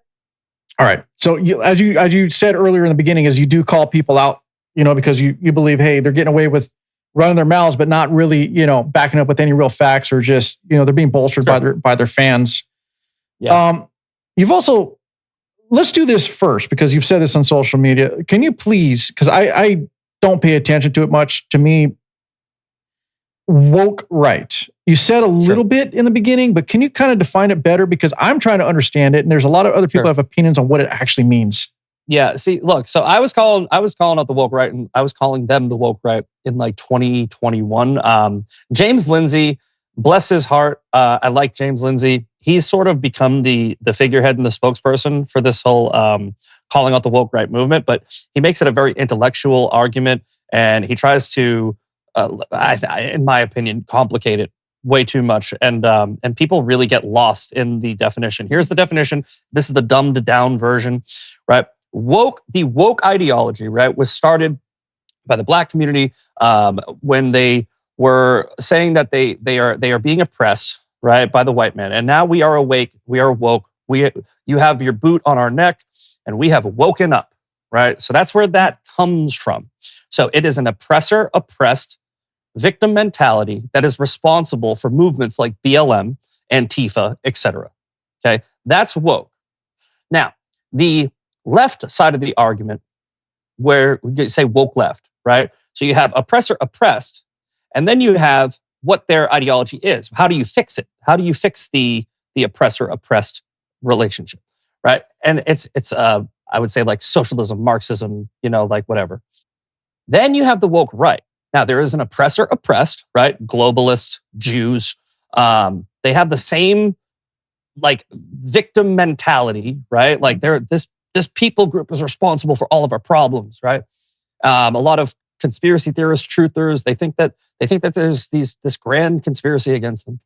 All right. So as you said earlier in the beginning, is you do call people out, because you believe, hey, they're getting away with running their mouths, but not really, backing up with any real facts or just, they're being bolstered by their fans. Yeah. You've also, let's do this first because you've said this on social media. Can you please, because I don't pay attention to it much. To me, woke right? You said a little bit in the beginning, but can you kind of define it better? Because I'm trying to understand it, and there's a lot of other people who have opinions on what it actually means. Yeah. See, look. So I was calling out the woke right, and I was calling them the woke right in like 2021. James Lindsay, bless his heart. I like James Lindsay. He's sort of become the figurehead and the spokesperson for this whole calling out the woke right movement. But he makes it a very intellectual argument, and he tries to, in my opinion, complicate it way too much, and people really get lost in the definition. Here's the definition. This is the dumbed down version, right? The woke ideology, right, was started by the Black community when they were saying that they are being oppressed, right, by the white man, and now we are awake, we are woke. You have your boot on our neck, and we have woken up, right? So that's where that comes from. So it is an oppressor oppressed victim mentality that is responsible for movements like BLM, Antifa, etc. Okay, that's woke. Now, the left side of the argument, where you say woke left, right? So you have oppressor oppressed, and then you have what their ideology is. How do you fix it? How do you fix the oppressor oppressed relationship, right? And it's I would say like socialism, Marxism, like whatever. Then you have the woke right. Now there is an oppressor oppressed, right? Globalists, Jews, they have the same like victim mentality, right? Like this people group is responsible for all of our problems, right? A lot of conspiracy theorists, truthers, they think that there's this grand conspiracy against them.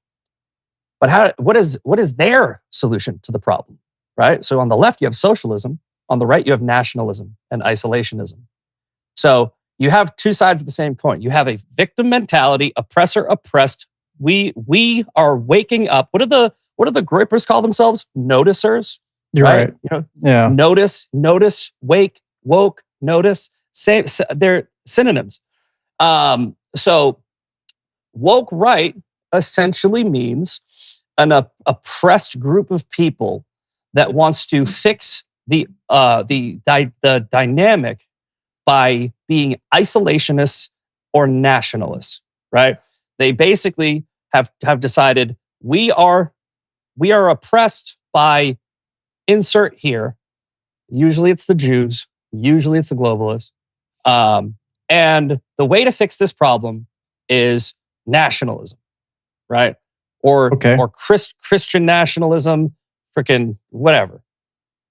But what is their solution to the problem, right? So on the left you have socialism, on the right you have nationalism and isolationism. So you have two sides of the same coin. You have a victim mentality, oppressor oppressed. We are waking up. What do the groypers call themselves? Noticers. You're right. Yeah. Notice, wake, woke, notice. Same. They're synonyms. So woke right essentially means an oppressed group of people that wants to fix the dynamic by being isolationists or nationalists. Right? They basically have decided we are oppressed by insert here. Usually it's the Jews. Usually it's the globalists. And the way to fix this problem is nationalism, right? Or Christian nationalism, freaking whatever.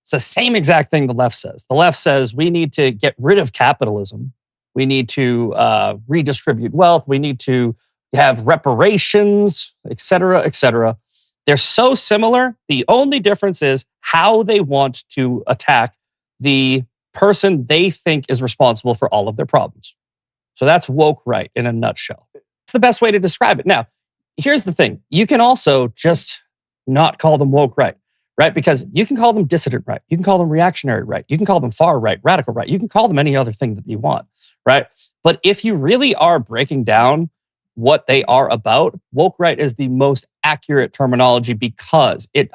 It's the same exact thing the left says. The left says we need to get rid of capitalism. We need to redistribute wealth. We need to have reparations, et cetera, et cetera. They're so similar. The only difference is how they want to attack the person they think is responsible for all of their problems. So that's woke right in a nutshell. It's the best way to describe it. Now, here's the thing. You can also just not call them woke right? Because you can call them dissident right. You can call them reactionary right. You can call them far right, radical right. You can call them any other thing that you want, right? But if you really are breaking down what they are about, woke right is the most accurate terminology because it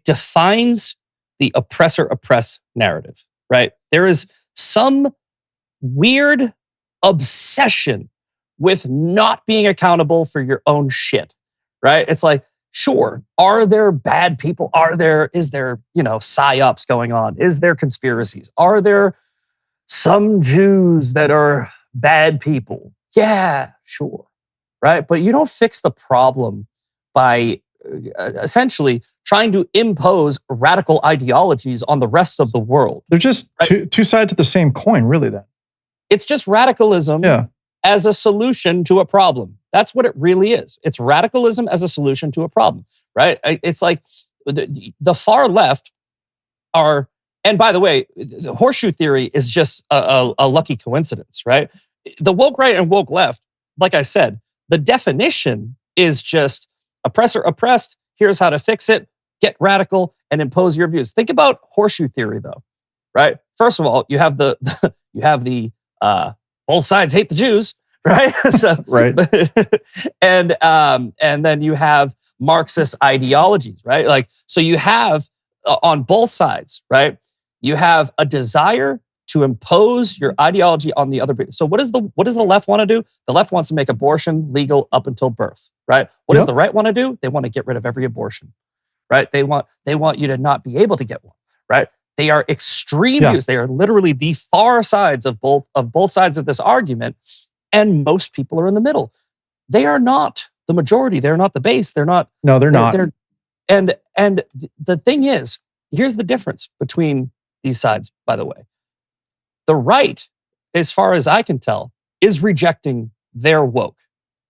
defines the oppressor oppressed narrative, right? There is some weird obsession with not being accountable for your own shit, right? It's like, sure, are there bad people? Is there, psyops going on? Is there conspiracies? Are there some Jews that are bad people? Yeah, sure, right? But you don't fix the problem by essentially trying to impose radical ideologies on the rest of the world. They're just two sides of the same coin, really, then. It's just radicalism as a solution to a problem. That's what it really is. It's radicalism as a solution to a problem, right? It's like the far left are, and by the way, the horseshoe theory is just a lucky coincidence, right? The woke right and woke left, like I said, the definition is just oppressor oppressed. Here's how to fix it. Get radical and impose your views. Think about horseshoe theory, though, right? First of all, you have the both sides hate the Jews, right? So, right. And then you have Marxist ideologies, right? Like, so you have on both sides, right? You have a desire to impose your ideology on the other people. So what does the left want to do? The left wants to make abortion legal up until birth, right? What does the right want to do? They want to get rid of every abortion, right? They want you to not be able to get one, right? They are extreme views. They are literally the far sides of both sides of this argument, and most people are in the middle. They are not the majority. They're not the base. They're not. No, they're not. And the thing is, here's the difference between these sides, by the way. The right, as far as I can tell, is rejecting their woke.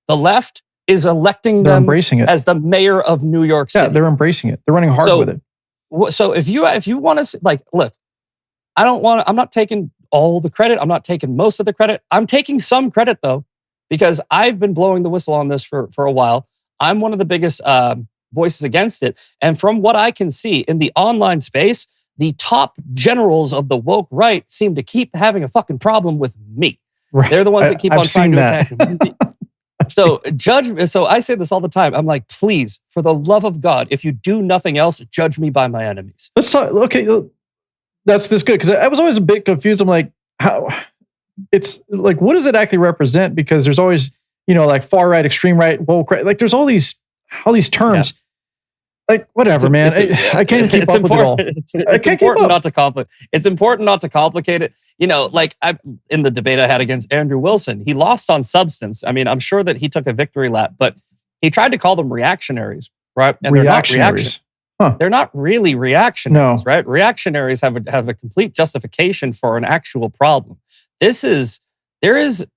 The left is electing them embracing it as the mayor of New York City. Yeah, they're embracing it. They're running hard with it. So if you want to look, I'm not taking all the credit. I'm not taking most of the credit. I'm taking some credit though, because I've been blowing the whistle on this for a while. I'm one of the biggest voices against it. And from what I can see in the online space, the top generals of the woke right seem to keep having a fucking problem with me. Right. They're the ones that keep on trying to attack me. So I say this all the time. I'm like, please, for the love of God, if you do nothing else, judge me by my enemies. Let's talk. Okay, that's good, because I was always a bit confused. I'm like, how? It's like, what does it actually represent? Because there's always, like far right, extreme right, woke right. Like there's all these terms. Yeah. Like whatever, man. I can't keep up with it all. It's important not to complicate. It's important not to complicate it. Like in the debate I had against Andrew Wilson, he lost on substance. I mean, I'm sure that he took a victory lap, but he tried to call them reactionaries, right? And they're not reactionaries. Huh. They're not really reactionaries, right? Reactionaries have a complete justification for an actual problem. There is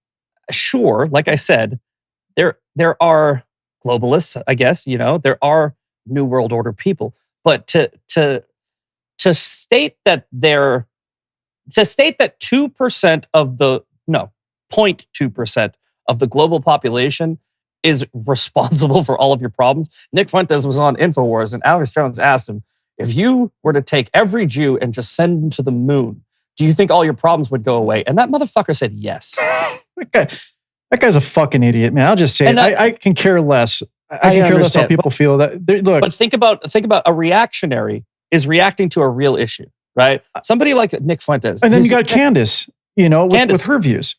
sure, like I said, there are globalists, I guess, there are New World Order people, but to state that 2% of the 0.2% of the global population is responsible for all of your problems. Nick Fuentes was on InfoWars, and Alex Jones asked him, if you were to take every Jew and just send them to the moon, do you think all your problems would go away? And that motherfucker said yes. That guy's a fucking idiot, man. I'll just say it. I can care less. I can care less how people feel. Look, but think about a reactionary is reacting to a real issue, right? Somebody like Nick Fuentes. And then you got Candace, with her views.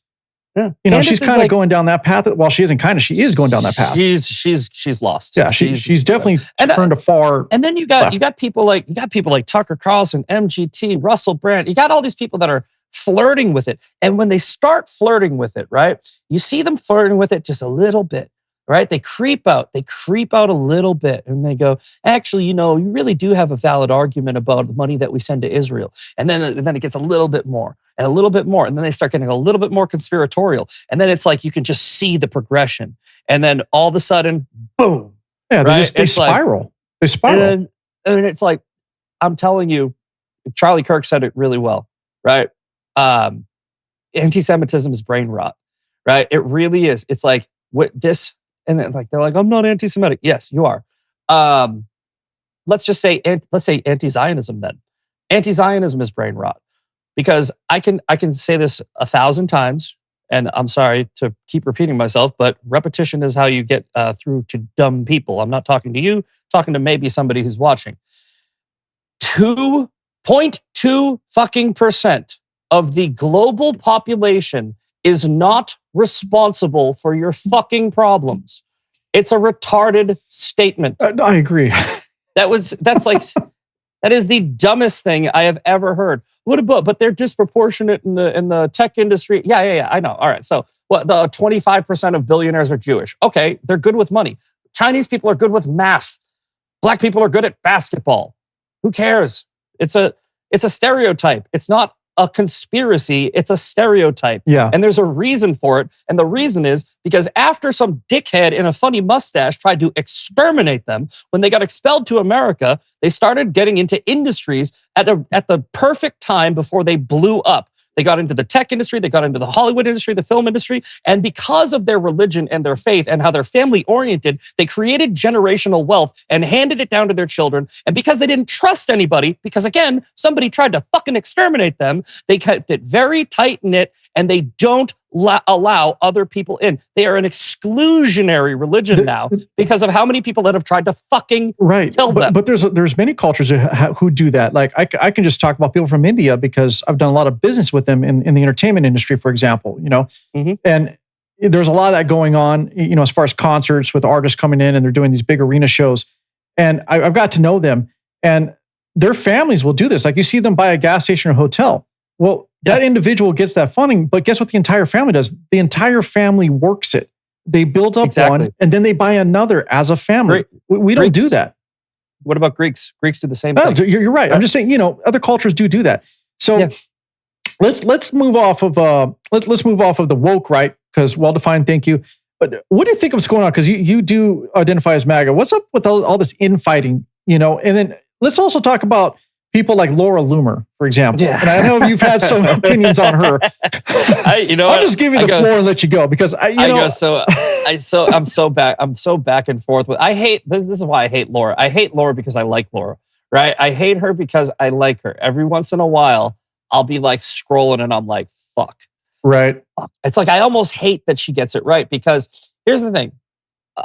Yeah. She's kind of going down that path. Well, she isn't kind of. She is going down that path. She's lost. Yeah, she's definitely turned a far. And then you got people like Tucker Carlson, MGT, Russell Brand. You got all these people that are flirting with it. And when they start flirting with it, right? You see them flirting with it just a little bit. Right? They creep out a little bit and they go, actually, you really do have a valid argument about the money that we send to Israel. And then it gets a little bit more and a little bit more. And then they start getting a little bit more conspiratorial. And then it's like, you can just see the progression. And then all of a sudden, boom. Yeah, right? they spiral. They spiral. And it's like, I'm telling you, Charlie Kirk said it really well, right? Anti-Semitism is brain rot, right? It really is. It's like, and then they're like, I'm not anti-Semitic. Yes, you are. Let's say anti-Zionism then. Anti-Zionism is brain rot, because I can say this 1,000 times, and I'm sorry to keep repeating myself, but repetition is how you get through to dumb people. I'm not talking to you, talking to maybe somebody who's watching. 2.2 fucking % of the global population is not responsible for your fucking problems. It's a retarded statement. I agree. That is the dumbest thing I have ever heard. What about? But they're disproportionate in the tech industry. Yeah. I know. All right. So what? The 25% of billionaires are Jewish. Okay, they're good with money. Chinese people are good with math. Black people are good at basketball. Who cares? It's a stereotype. It's not a conspiracy, it's a stereotype. Yeah. And there's a reason for it. And the reason is because after some dickhead in a funny mustache tried to exterminate them, when they got expelled to America, they started getting into industries at the perfect time before they blew up. They got into the tech industry, they got into the Hollywood industry, the film industry, and because of their religion and their faith and how they're family oriented, they created generational wealth and handed it down to their children. And because they didn't trust anybody, because again, somebody tried to fucking exterminate them, they kept it very tight knit and they don't allow other people in. They are an exclusionary religion now because of how many people that have tried to fucking kill them. But there's many cultures who do that. Like I can just talk about people from India because I've done a lot of business with them in the entertainment industry, for example. And there's a lot of that going on. As far as concerts with artists coming in and they're doing these big arena shows, and I've got to know them, and their families will do this. Like you see them buy a gas station or hotel. Well, that individual gets that funding, but guess what the entire family does? The entire family works it. They build up one, and then they buy another as a family. We don't do that. What about Greeks? Greeks do the same thing. You're right. I'm just saying, other cultures do that. So let's move off of let's move off of the woke, right? Because well-defined, thank you. But what do you think of what's going on? Because you do identify as MAGA. What's up with all this infighting? And then let's also talk about people like Laura Loomer, for example. Yeah. And I know you've had some opinions on her. I'll just give you the floor and let you go because I'm so back and forth with. I hate this is why I hate Laura. I hate Laura because I like Laura, right? I hate her because I like her. Every once in a while, I'll be like scrolling and I'm like, fuck. Right. It's like I almost hate that she gets it right because here's the thing.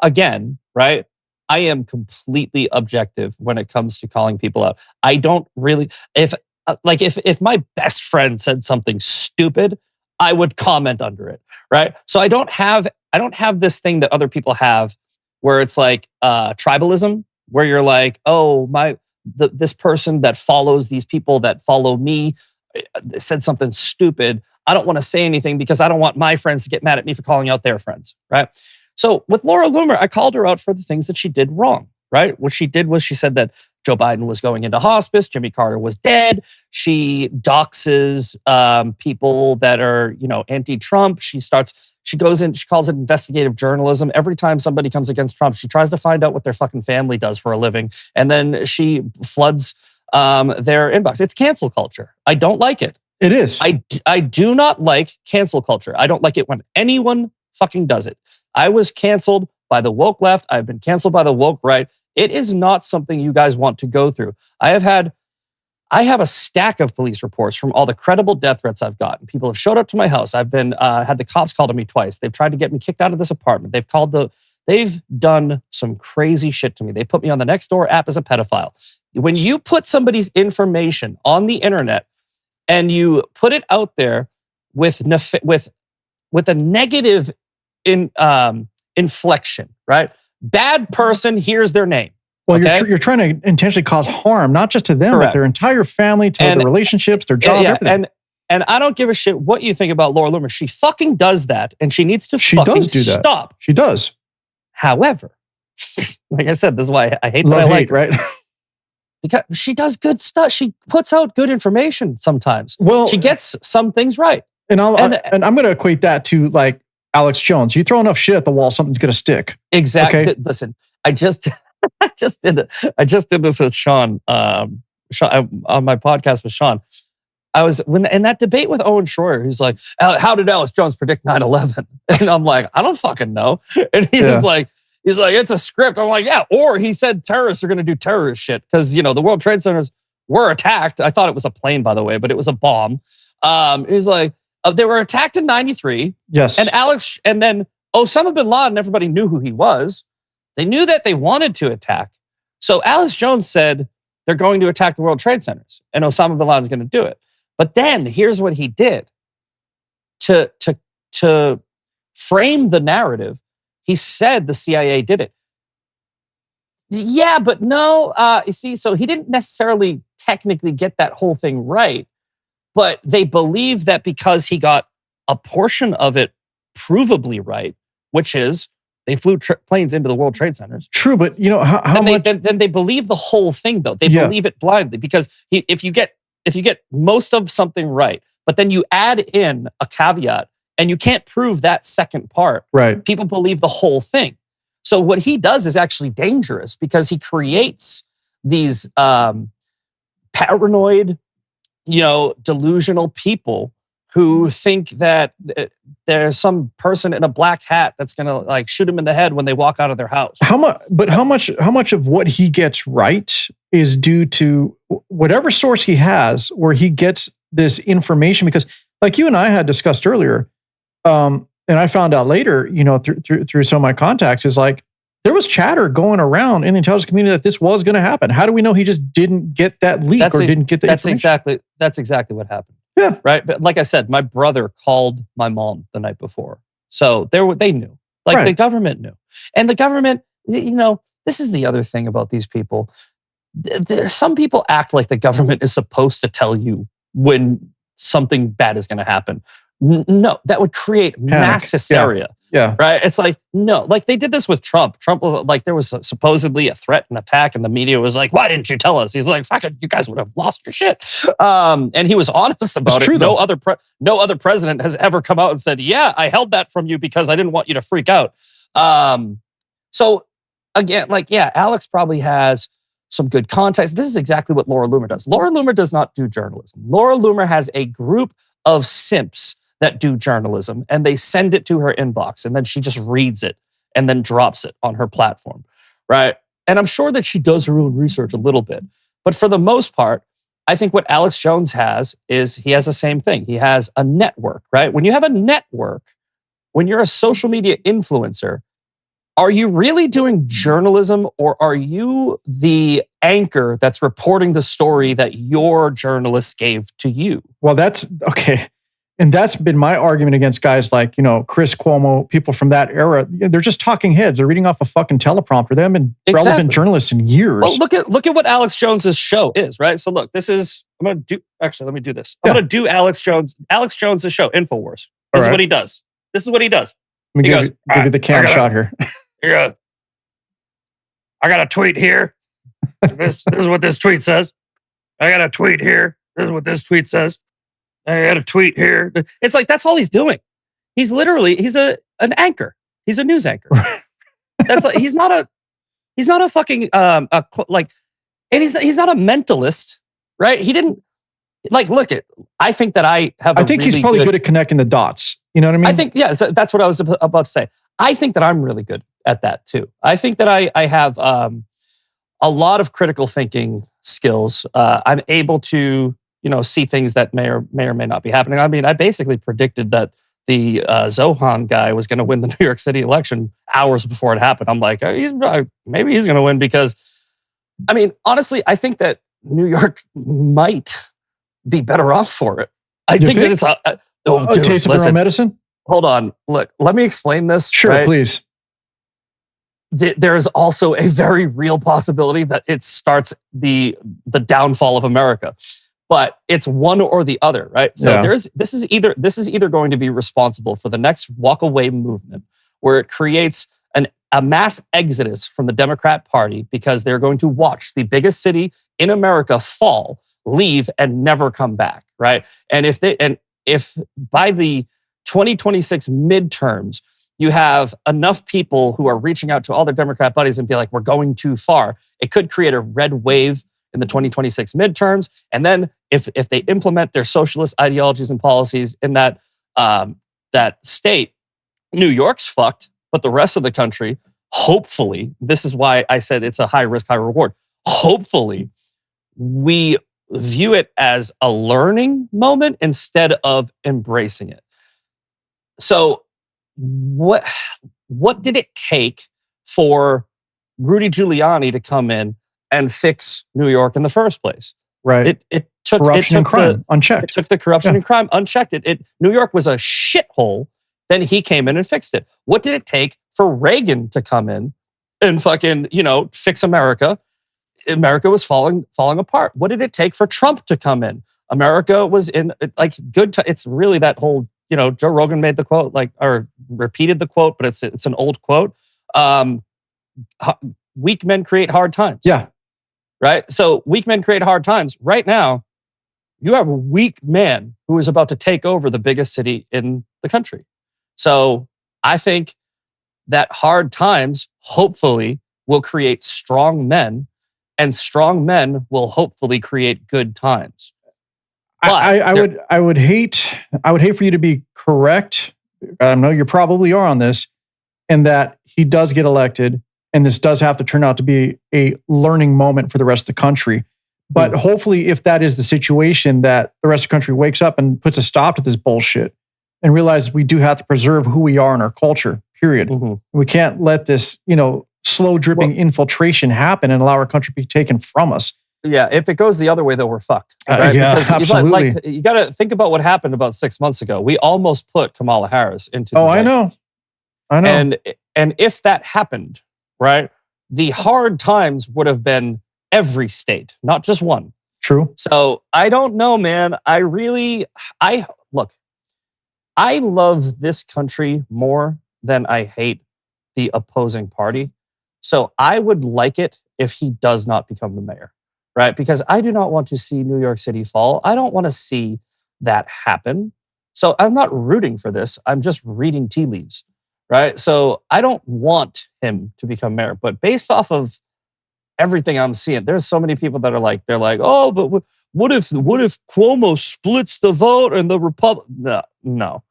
Again, right? I am completely objective when it comes to calling people out. I don't really, if my best friend said something stupid, I would comment under it, right? So I don't have this thing that other people have where it's like tribalism, where you're like, oh, this person that follows these people that follow me said something stupid. I don't want to say anything because I don't want my friends to get mad at me for calling out their friends, right? So with Laura Loomer, I called her out for the things that she did wrong, right? What she did was she said that Joe Biden was going into hospice, Jimmy Carter was dead. She doxes people that are, anti-Trump. She goes in, she calls it investigative journalism. Every time somebody comes against Trump, she tries to find out what their fucking family does for a living. And then she floods their inbox. It's cancel culture. I don't like it. It is. I do not like cancel culture. I don't like it when anyone fucking does it. I was canceled by the woke left. I've been canceled by the woke right. It is not something you guys want to go through. I have a stack of police reports from all the credible death threats I've gotten. People have showed up to my house. I've been had the cops called on me twice. They've tried to get me kicked out of this apartment. They've done some crazy shit to me. They put me on the Nextdoor app as a pedophile. When you put somebody's information on the internet and you put it out there with a negative inflection, right? Bad person, here's their name. Well, okay? you're trying to intentionally cause harm, not just to them, but their entire family, to their relationships, their job, everything. And I don't give a shit what you think about Laura Loomer. She fucking does that, and she needs to fucking stop. She does. However, like I said, this is why I hate that I like her. Right? Because she does good stuff. She puts out good information sometimes. Well, she gets some things right. And I'm going to equate that to like Alex Jones. You throw enough shit at the wall, something's going to stick. Exactly. Okay? Listen, I just did this with Sean, on my podcast with Sean. I was in that debate with Owen Schroyer. He's like, "How did Alex Jones predict 9/11?" And I'm like, "I don't fucking know." And he's like, "It's a script." I'm like, "Yeah." Or he said terrorists are going to do terrorist shit because the World Trade Centers were attacked. I thought it was a plane, by the way, but it was a bomb. He's like, they were attacked in '93. Yes. And then Osama bin Laden. Everybody knew who he was. They knew that they wanted to attack. So Alex Jones said they're going to attack the World Trade Centers, and Osama bin Laden's going to do it. But then here's what he did to frame the narrative. He said the CIA did it. Yeah, but no. You see, so he didn't necessarily technically get that whole thing right, but they believe that because he got a portion of it provably right, which is they flew planes into the World Trade Centers. True, but how much? Then they believe the whole thing, though. They believe it blindly because if you get most of something right, but then you add in a caveat and you can't prove that second part, right? People believe the whole thing. So what he does is actually dangerous because he creates these paranoid, delusional people who think that there's some person in a black hat that's going to like shoot him in the head when they walk out of their house. How much of what he gets right is due to whatever source he has where he gets this information? Because like you and I had discussed earlier, And I found out later, through some of my contacts, is like there was chatter going around in the intelligence community that this was going to happen. How do we know he just didn't get that leak didn't get that information? That's exactly what happened. Yeah. Right. But like I said, my brother called my mom the night before. So they knew. Like the government knew. And the government, this is the other thing about these people. Some people act like the government is supposed to tell you when something bad is going to happen. No, that would create mass hysteria. Yeah. Right. It's like, no, like they did this with Trump. Trump was like, there was supposedly a threat and attack, and the media was like, why didn't you tell us? He's like, fuck it, you guys would have lost your shit. And he was honest about it. True, no other president has ever come out and said, yeah, I held that from you because I didn't want you to freak out. So again, Alex probably has some good context. This is exactly what Laura Loomer does. Laura Loomer does not do journalism. Laura Loomer has a group of simps that do journalism, and they send it to her inbox, and then she just reads it and then drops it on her platform, right? And I'm sure that she does her own research a little bit, but for the most part, I think what Alex Jones has is he has the same thing. He has a network, right? When you have a network, when you're a social media influencer, are you really doing journalism, or are you the anchor that's reporting the story that your journalist gave to you? Well, that's okay. And that's been my argument against guys like, Chris Cuomo, people from that era. They're just talking heads. They're reading off a fucking teleprompter. They haven't been relevant journalists in years. Well, look at what Alex Jones's show is, right? So look, let me do this. I'm going to do Alex Jones's show, InfoWars. This is what he does. Let me give you the camera shot here. Here, I got a tweet here. This is what this tweet says. I got a tweet here. This is what this tweet says. I got a tweet here. It's like, that's all he's doing. He's an anchor. He's a news anchor. That's like, he's not a fucking, and he's not a mentalist, right? He didn't I think that I think he's probably good at connecting the dots. You know what I mean? I think, so that's what I was about to say. I think that I'm really good at that too. I think that I have a lot of critical thinking skills. I'm able to, see things that may or may not be happening. I mean, I basically predicted that the Zohan guy was going to win the New York City election hours before it happened. I'm like, maybe he's going to win because, I mean, honestly, I think that New York might be better off for it. I think that it's a taste of their own medicine. Hold on, look, let me explain this. Sure, right? Please. There is also a very real possibility that it starts the downfall of America. But it's one or the other, right? So this is either going to be responsible for the next walk away movement, where it creates a mass exodus from the Democrat Party because they're going to watch the biggest city in America fall, leave, and never come back, right? And if by the 2026 midterms you have enough people who are reaching out to all their Democrat buddies and be like, we're going too far, it could create a red wave in the 2026 midterms. And then if they implement their socialist ideologies and policies in that state, New York's fucked, but the rest of the country, hopefully, this is why I said it's a high risk, high reward. Hopefully, we view it as a learning moment instead of embracing it. So what did it take for Rudy Giuliani to come in and fix New York in the first place? Right. It took corruption and crime unchecked. It took the corruption and crime unchecked. New York was a shithole. Then he came in and fixed it. What did it take for Reagan to come in and fucking, fix America? America was falling apart. What did it take for Trump to come in? America was in it's really that whole, Joe Rogan made the quote, or repeated the quote, but it's an old quote. Weak men create hard times. Yeah. Right? So weak men create hard times. Right now, you have a weak man who is about to take over the biggest city in the country. So I think that hard times, hopefully, will create strong men, and strong men will hopefully create good times. I would hate for you to be correct. I know you probably are on this, and that he does get elected, and this does have to turn out to be a learning moment for the rest of the country. But hopefully, if that is the situation, that the rest of the country wakes up and puts a stop to this bullshit. and realize we do have to preserve who we are and our culture, period. Mhm. We can't let this, slow dripping infiltration happen and allow our country to be taken from us. Yeah, if it goes the other way, though, we're fucked. Right? Yeah, because absolutely. you got to think about what happened about 6 months ago. We almost put Kamala Harris into. Oh, I know. And if that happened, right, the hard times would have been every state, not just one. True. So I don't know, man. I love this country more than I hate the opposing party. So I would like it if he does not become the mayor, right? Because I do not want to see New York City fall. I don't want to see that happen. So I'm not rooting for this. I'm just reading tea leaves, right? So I don't want him to become mayor. But based off of everything I'm seeing, there's so many people that are like, oh, but what if Cuomo splits the vote and the Republic? No.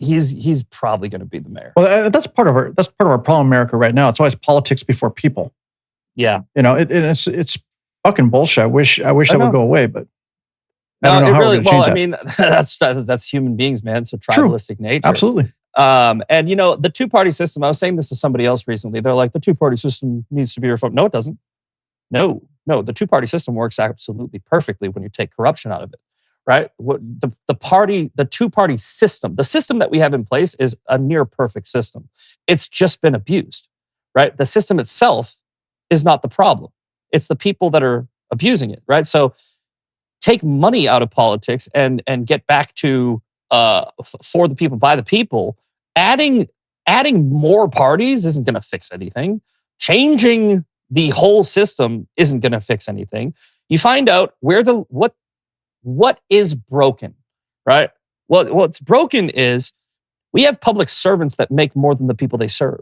He's probably going to be the mayor. Well, that's part of our problem in America right now. It's always politics before people. Yeah, it's fucking bullshit. I wish that would go away, but I don't know how we're going to change that. I mean, that's human beings, man. It's a tribalistic nature. Absolutely. And the two-party system. I was saying this to somebody else recently. They're like, the two-party system needs to be reformed. No, it doesn't. No. The two-party system works absolutely perfectly when you take corruption out of it. Right? The two-party system, the system that we have in place is a near perfect system. It's just been abused, right? The system itself is not the problem. It's the people that are abusing it, right? So take money out of politics and get back to for the people, by the people. Adding more parties isn't going to fix anything. Changing the whole system isn't going to fix anything. You find out what is broken, right? Well, what's broken is we have public servants that make more than the people they serve.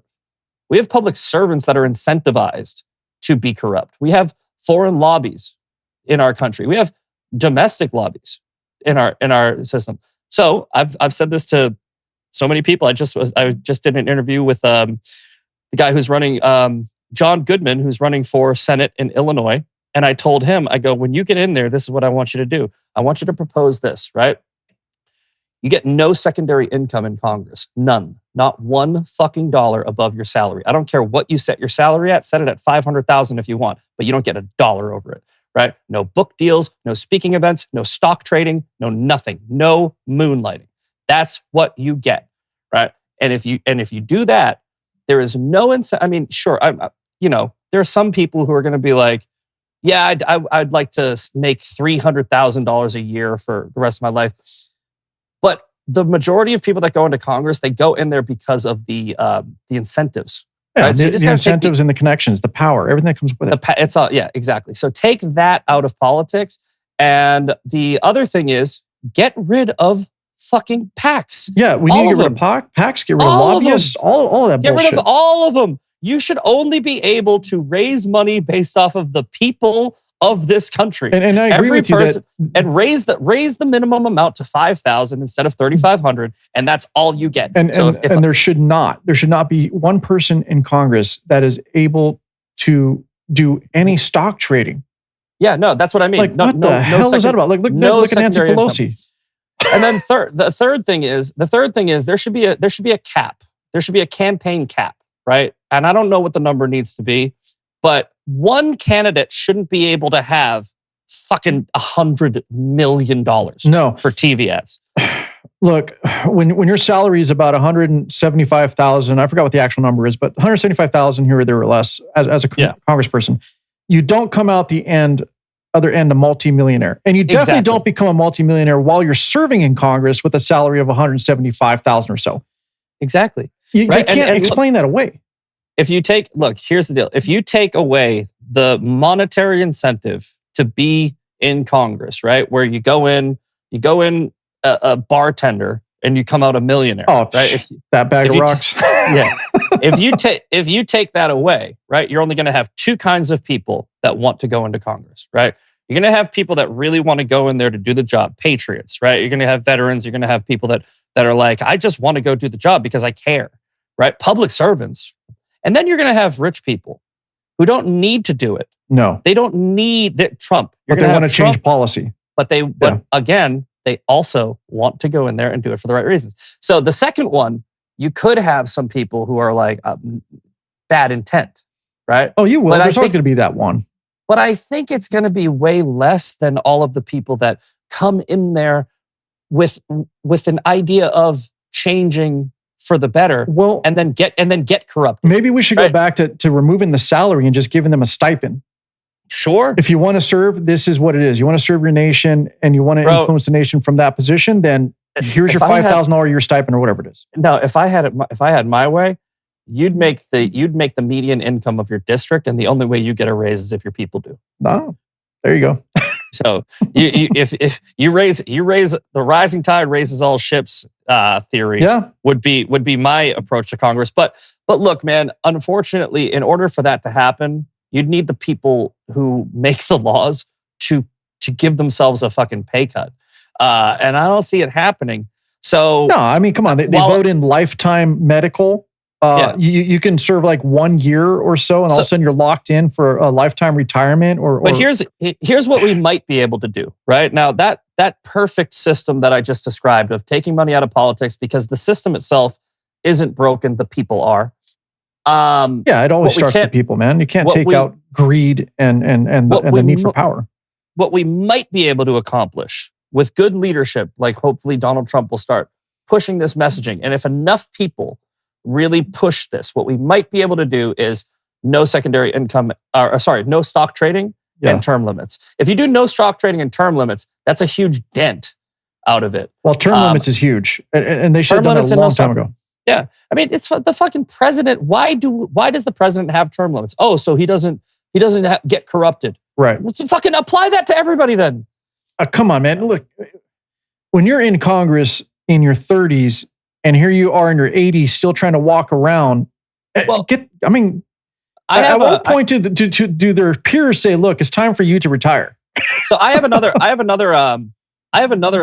We have public servants that are incentivized to be corrupt. We have foreign lobbies in our country. We have domestic lobbies in our system. So I've said this to so many people. I just did an interview with the guy who's running John Goodman, who's running for Senate in Illinois. And I told him, I go, when you get in there, this is what I want you to do. I want you to propose this, right? You get no secondary income in Congress. None. Not $1 fucking above your salary. I don't care what you set your salary at. Set it at $500,000 if you want, but you don't get $1 over it, right? No book deals, no speaking events, no stock trading, no nothing, no moonlighting. That's what you get, right? And if you do that, there is no incentive. I mean, sure, there are some people who are going to be like, yeah, I'd like to make $300,000 a year for the rest of my life. But the majority of people that go into Congress, they go in there because of the incentives. Yeah, right? So the incentives and the connections, the power, everything that comes with it. It's all, yeah, exactly. So take that out of politics. And the other thing is get rid of fucking PACs. Yeah, we need to get rid of PACs, get rid of lobbyists, all of that bullshit. Get rid of all of them. You should only be able to raise money based off of the people of this country. And I agree with you that, and raise the minimum amount to $5,000 instead of $3,500, and that's all you get. And there should not be one person in Congress that is able to do any stock trading. Yeah, no, that's what I mean. Like, what the hell is that about? Like, look at Nancy Pelosi. And then the third thing is there should be a cap. There should be a campaign cap, right? And I don't know what the number needs to be, but one candidate shouldn't be able to have fucking $100 million for TV ads. Look, when your salary is about $175,000, I forgot what the actual number is, but $175,000 here or there or less as a congressperson, you don't come out the other end a multimillionaire. And you definitely don't become a multimillionaire while you're serving in Congress with a salary of $175,000 or so. Exactly. You can't explain that away. Here's the deal. If you take away the monetary incentive to be in Congress, right? Where you go in a bartender and you come out a millionaire. Oh, right? That bag of rocks. Yeah. If you take that away, right? You're only going to have two kinds of people that want to go into Congress, right? You're going to have people that really want to go in there to do the job, patriots, right? You're going to have veterans. You're going to have people that are like, I just want to go do the job because I care, right? Public servants. And then you're going to have rich people who don't need to do it. No. They don't need Trump. But they want to change policy. But again, they also want to go in there and do it for the right reasons. So the second one, you could have some people who are like bad intent, right? Oh, you will. There's always going to be that one. But I think it's going to be way less than all of the people that come in there with an idea of changing for the better, and then get corrupted. Maybe we should go back to removing the salary and just giving them a stipend. Sure. If you want to serve, this is what it is. You want to serve your nation and you want to influence the nation from that position, then here's your $5,000 a year stipend or whatever it is. No, if I had my way, you'd make the median income of your district, and the only way you get a raise is if your people do. Oh, there you go. So if you raise the rising tide raises all ships theory, would be my approach to Congress. But look, man, unfortunately, in order for that to happen, you'd need the people who make the laws to give themselves a fucking pay cut. And I don't see it happening. So no, I mean, come on, they vote in lifetime medical. You can serve like 1 year or so, and all of a sudden you're locked in for a lifetime retirement. But here's what we might be able to do right now. That perfect system that I just described of taking money out of politics, because the system itself isn't broken, the people are. It always starts with people, man. You can't take out greed and the need for power. What we might be able to accomplish with good leadership, like hopefully Donald Trump will start pushing this messaging, and if enough people really push this, what we might be able to do is no secondary income, no stock trading and term limits. If you do no stock trading and term limits, that's a huge dent out of it. Well, term limits is huge, and they should have done that a long time ago. Yeah, I mean, it's the fucking president. Why does the president have term limits? Oh, so he doesn't get corrupted. Right. Well, fucking apply that to everybody then. Come on, man. Look, when you're in Congress in your 30s and here you are in your 80s still trying to walk around, at what point do their peers say, "Look, it's time for you to retire"? So I have another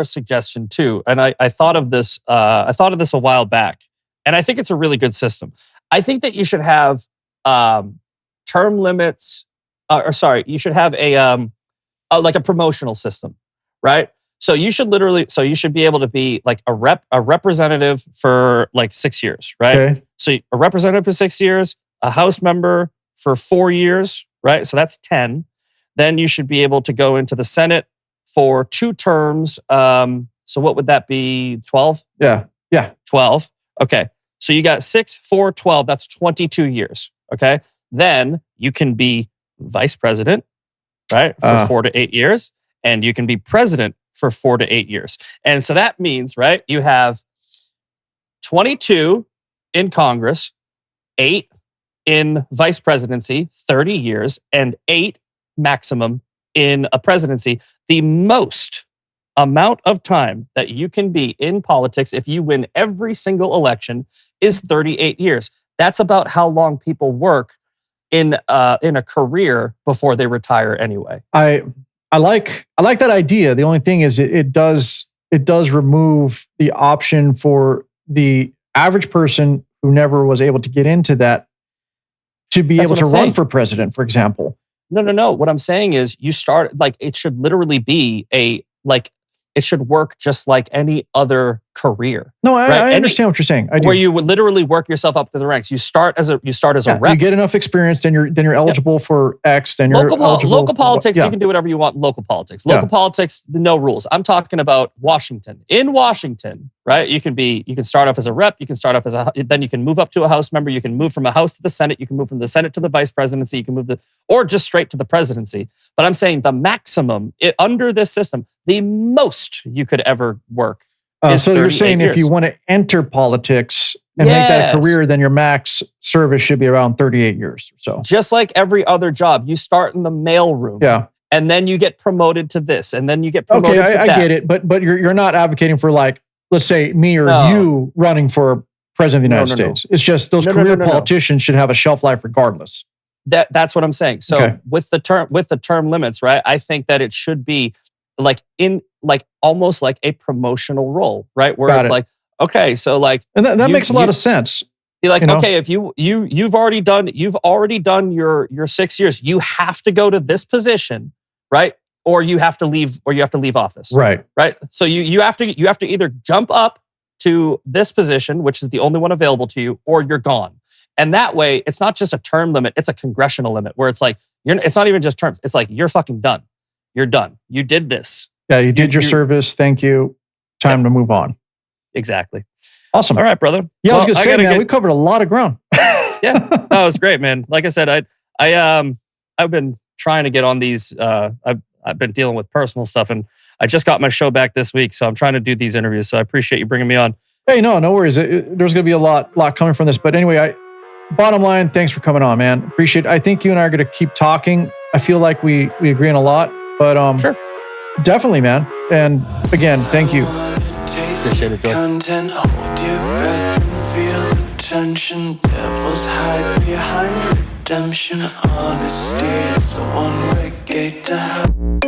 suggestion too, and I thought of this. I thought of this a while back. And I think it's a really good system. I think that you should have term limits, you should have like a promotional system, right? So you should be able to be like a representative for like 6 years, right? Okay. So a representative for 6 years, a House member for 4 years, right? So that's 10. Then you should be able to go into the Senate for 2 terms. So what would that be? 12? Yeah. 12. Okay. So you got 6, 4, 12. That's 22 years. Okay. Then you can be vice president, right? For 4 to 8 years. And you can be president for 4 to 8 years. And so that means, right, you have 22 in Congress, 8 in vice presidency, 30 years, and 8 maximum in a presidency. The most amount of time that you can be in politics if you win every single election is 38 years. That's about how long people work in a career before they retire anyway. I like that idea. The only thing is it does remove the option for the average person who never was able to get into that to be able to run for president, for example. No. What I'm saying is you start, like, it should literally be it should work just like any other career. No, I understand what you're saying. I do. Where you would literally work yourself up through the ranks. You start as a rep. You get enough experience, then you're eligible for X. Then you're local politics. You can do whatever you want. Local politics. Local politics. No rules. I'm talking about Washington. In Washington, right? You can start off as a rep. You can start off then you can move up to a House member. You can move from a House to the Senate. You can move from the Senate to the vice presidency. You can move or just straight to the presidency. But I'm saying the maximum under this system, the most you could ever work. So you're saying if you want to enter politics and make that a career, then your max service should be around 38 years or so. Just like every other job, you start in the mailroom. Yeah. And then you get promoted to this, and then you get promoted to that. I get it, but you're not advocating for, like, let's say me or you running for president of the United States. It's just those career politicians should have a shelf life regardless. That's what I'm saying. So with the term limits, right? I think that it should be almost like a promotional role, right? Where it's like, okay, so like, and that makes a lot of sense. Be like, okay, if you've already done your 6 years, you have to go to this position, right? or you have to leave office. Right. Right. So you have to either jump up to this position, which is the only one available to you, or you're gone. And that way, it's not just a term limit, it's a congressional limit where it's like, it's not even just terms. It's like, you're fucking done. You're done. You did this. Yeah, you did your service. Thank you. Time to move on. Exactly. Awesome. All right, brother. Yeah, I was gonna say, man, we covered a lot of ground. Yeah, that was great, man. Like I said, I've been trying to get on these. I've been dealing with personal stuff, and I just got my show back this week, so I'm trying to do these interviews. So I appreciate you bringing me on. Hey, no worries. There's going to be a lot coming from this, but anyway, bottom line, thanks for coming on, man. Appreciate it. I think you and I are going to keep talking. I feel like we agree on a lot, but sure, definitely, man. And again, thank you. Appreciate it, George. Content, hold your breath and feel the tension. Devils hide behind redemption. Honesty is a one-way gate to hell.